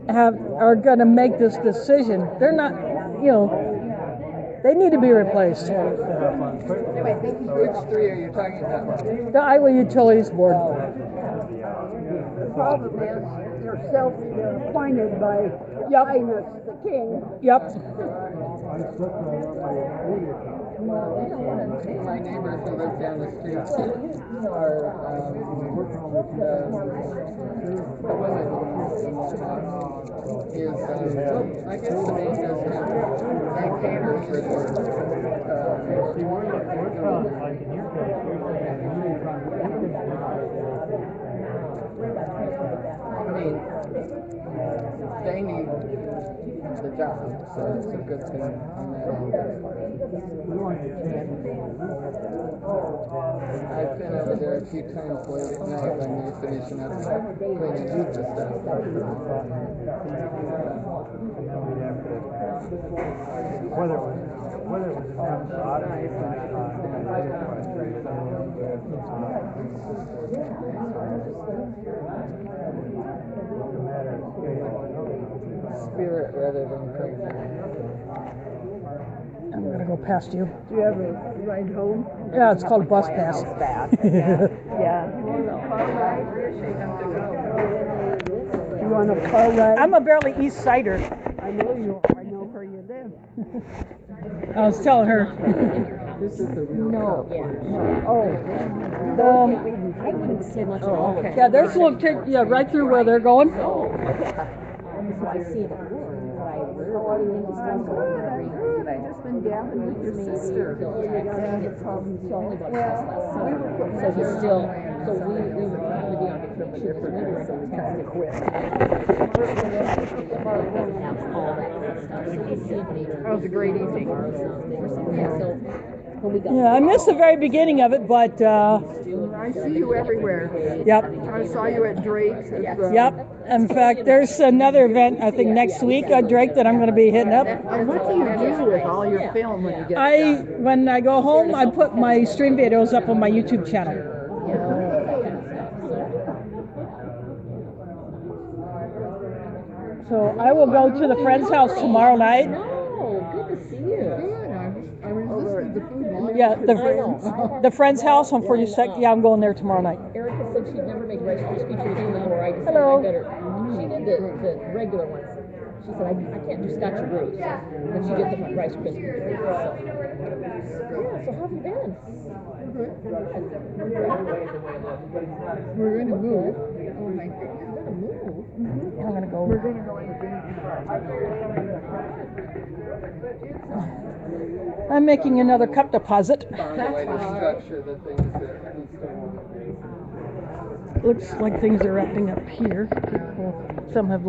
are going to make this decision. They're not, they need to be replaced. Which three are you talking about? The Iowa Utilities Board. The problem is they're self-appointed by Highness the King. Yep. My neighbors who live down the street are the women is I guess the name does they cater for they need the job, so it's a good thing on that end. I've been over there a few times late at night when they're finishing up cleaning up the stuff. Whether it was in terms of automation, spirit rather than crazy. I'm gonna go past you. Do you have a ride home? Yeah, it's called a bus pass. Yeah. You want a car ride? I'm a barely East Sider. I know you are. I know where you live. I was telling her. This is the real No, California. I wouldn't say much at all. okay. Yeah, there's a little kid, yeah, right through where they're going. So I see it at work, but I rarely think it's done so every Good. I just been gabbing with your sister. So he's only about last summer. So he's still, so we were trying to be on vacation, so we were in Texas. Quit. That was a great evening. Yeah, so when we got. Yeah, I missed the very beginning of it, but I see you everywhere. yep, I saw you at Drake's. yep. In fact, there's another event I think next week at Drake that I'm going to be hitting up. And what do you do with all your film when you get When I go home, I put my stream videos up on my YouTube channel. So I will go to the friend's house tomorrow night. Oh, good to see you. I was listening to food while Yeah, the friend's house on 42nd. Yeah, I'm going there tomorrow night. Erica said she'd never make Rice Krispie treats before. I decided Hello. I better. She did the regular ones. She said, I can't do Scotch Brews. But she did the Rice Krispie treats. So. Yeah, so how have you been? we're going to move. Oh my goodness. You're going to move. I'm going to go. We're going to go in I'm making another cup deposit. structure the things that Looks like things are wrapping up here. People, some have left.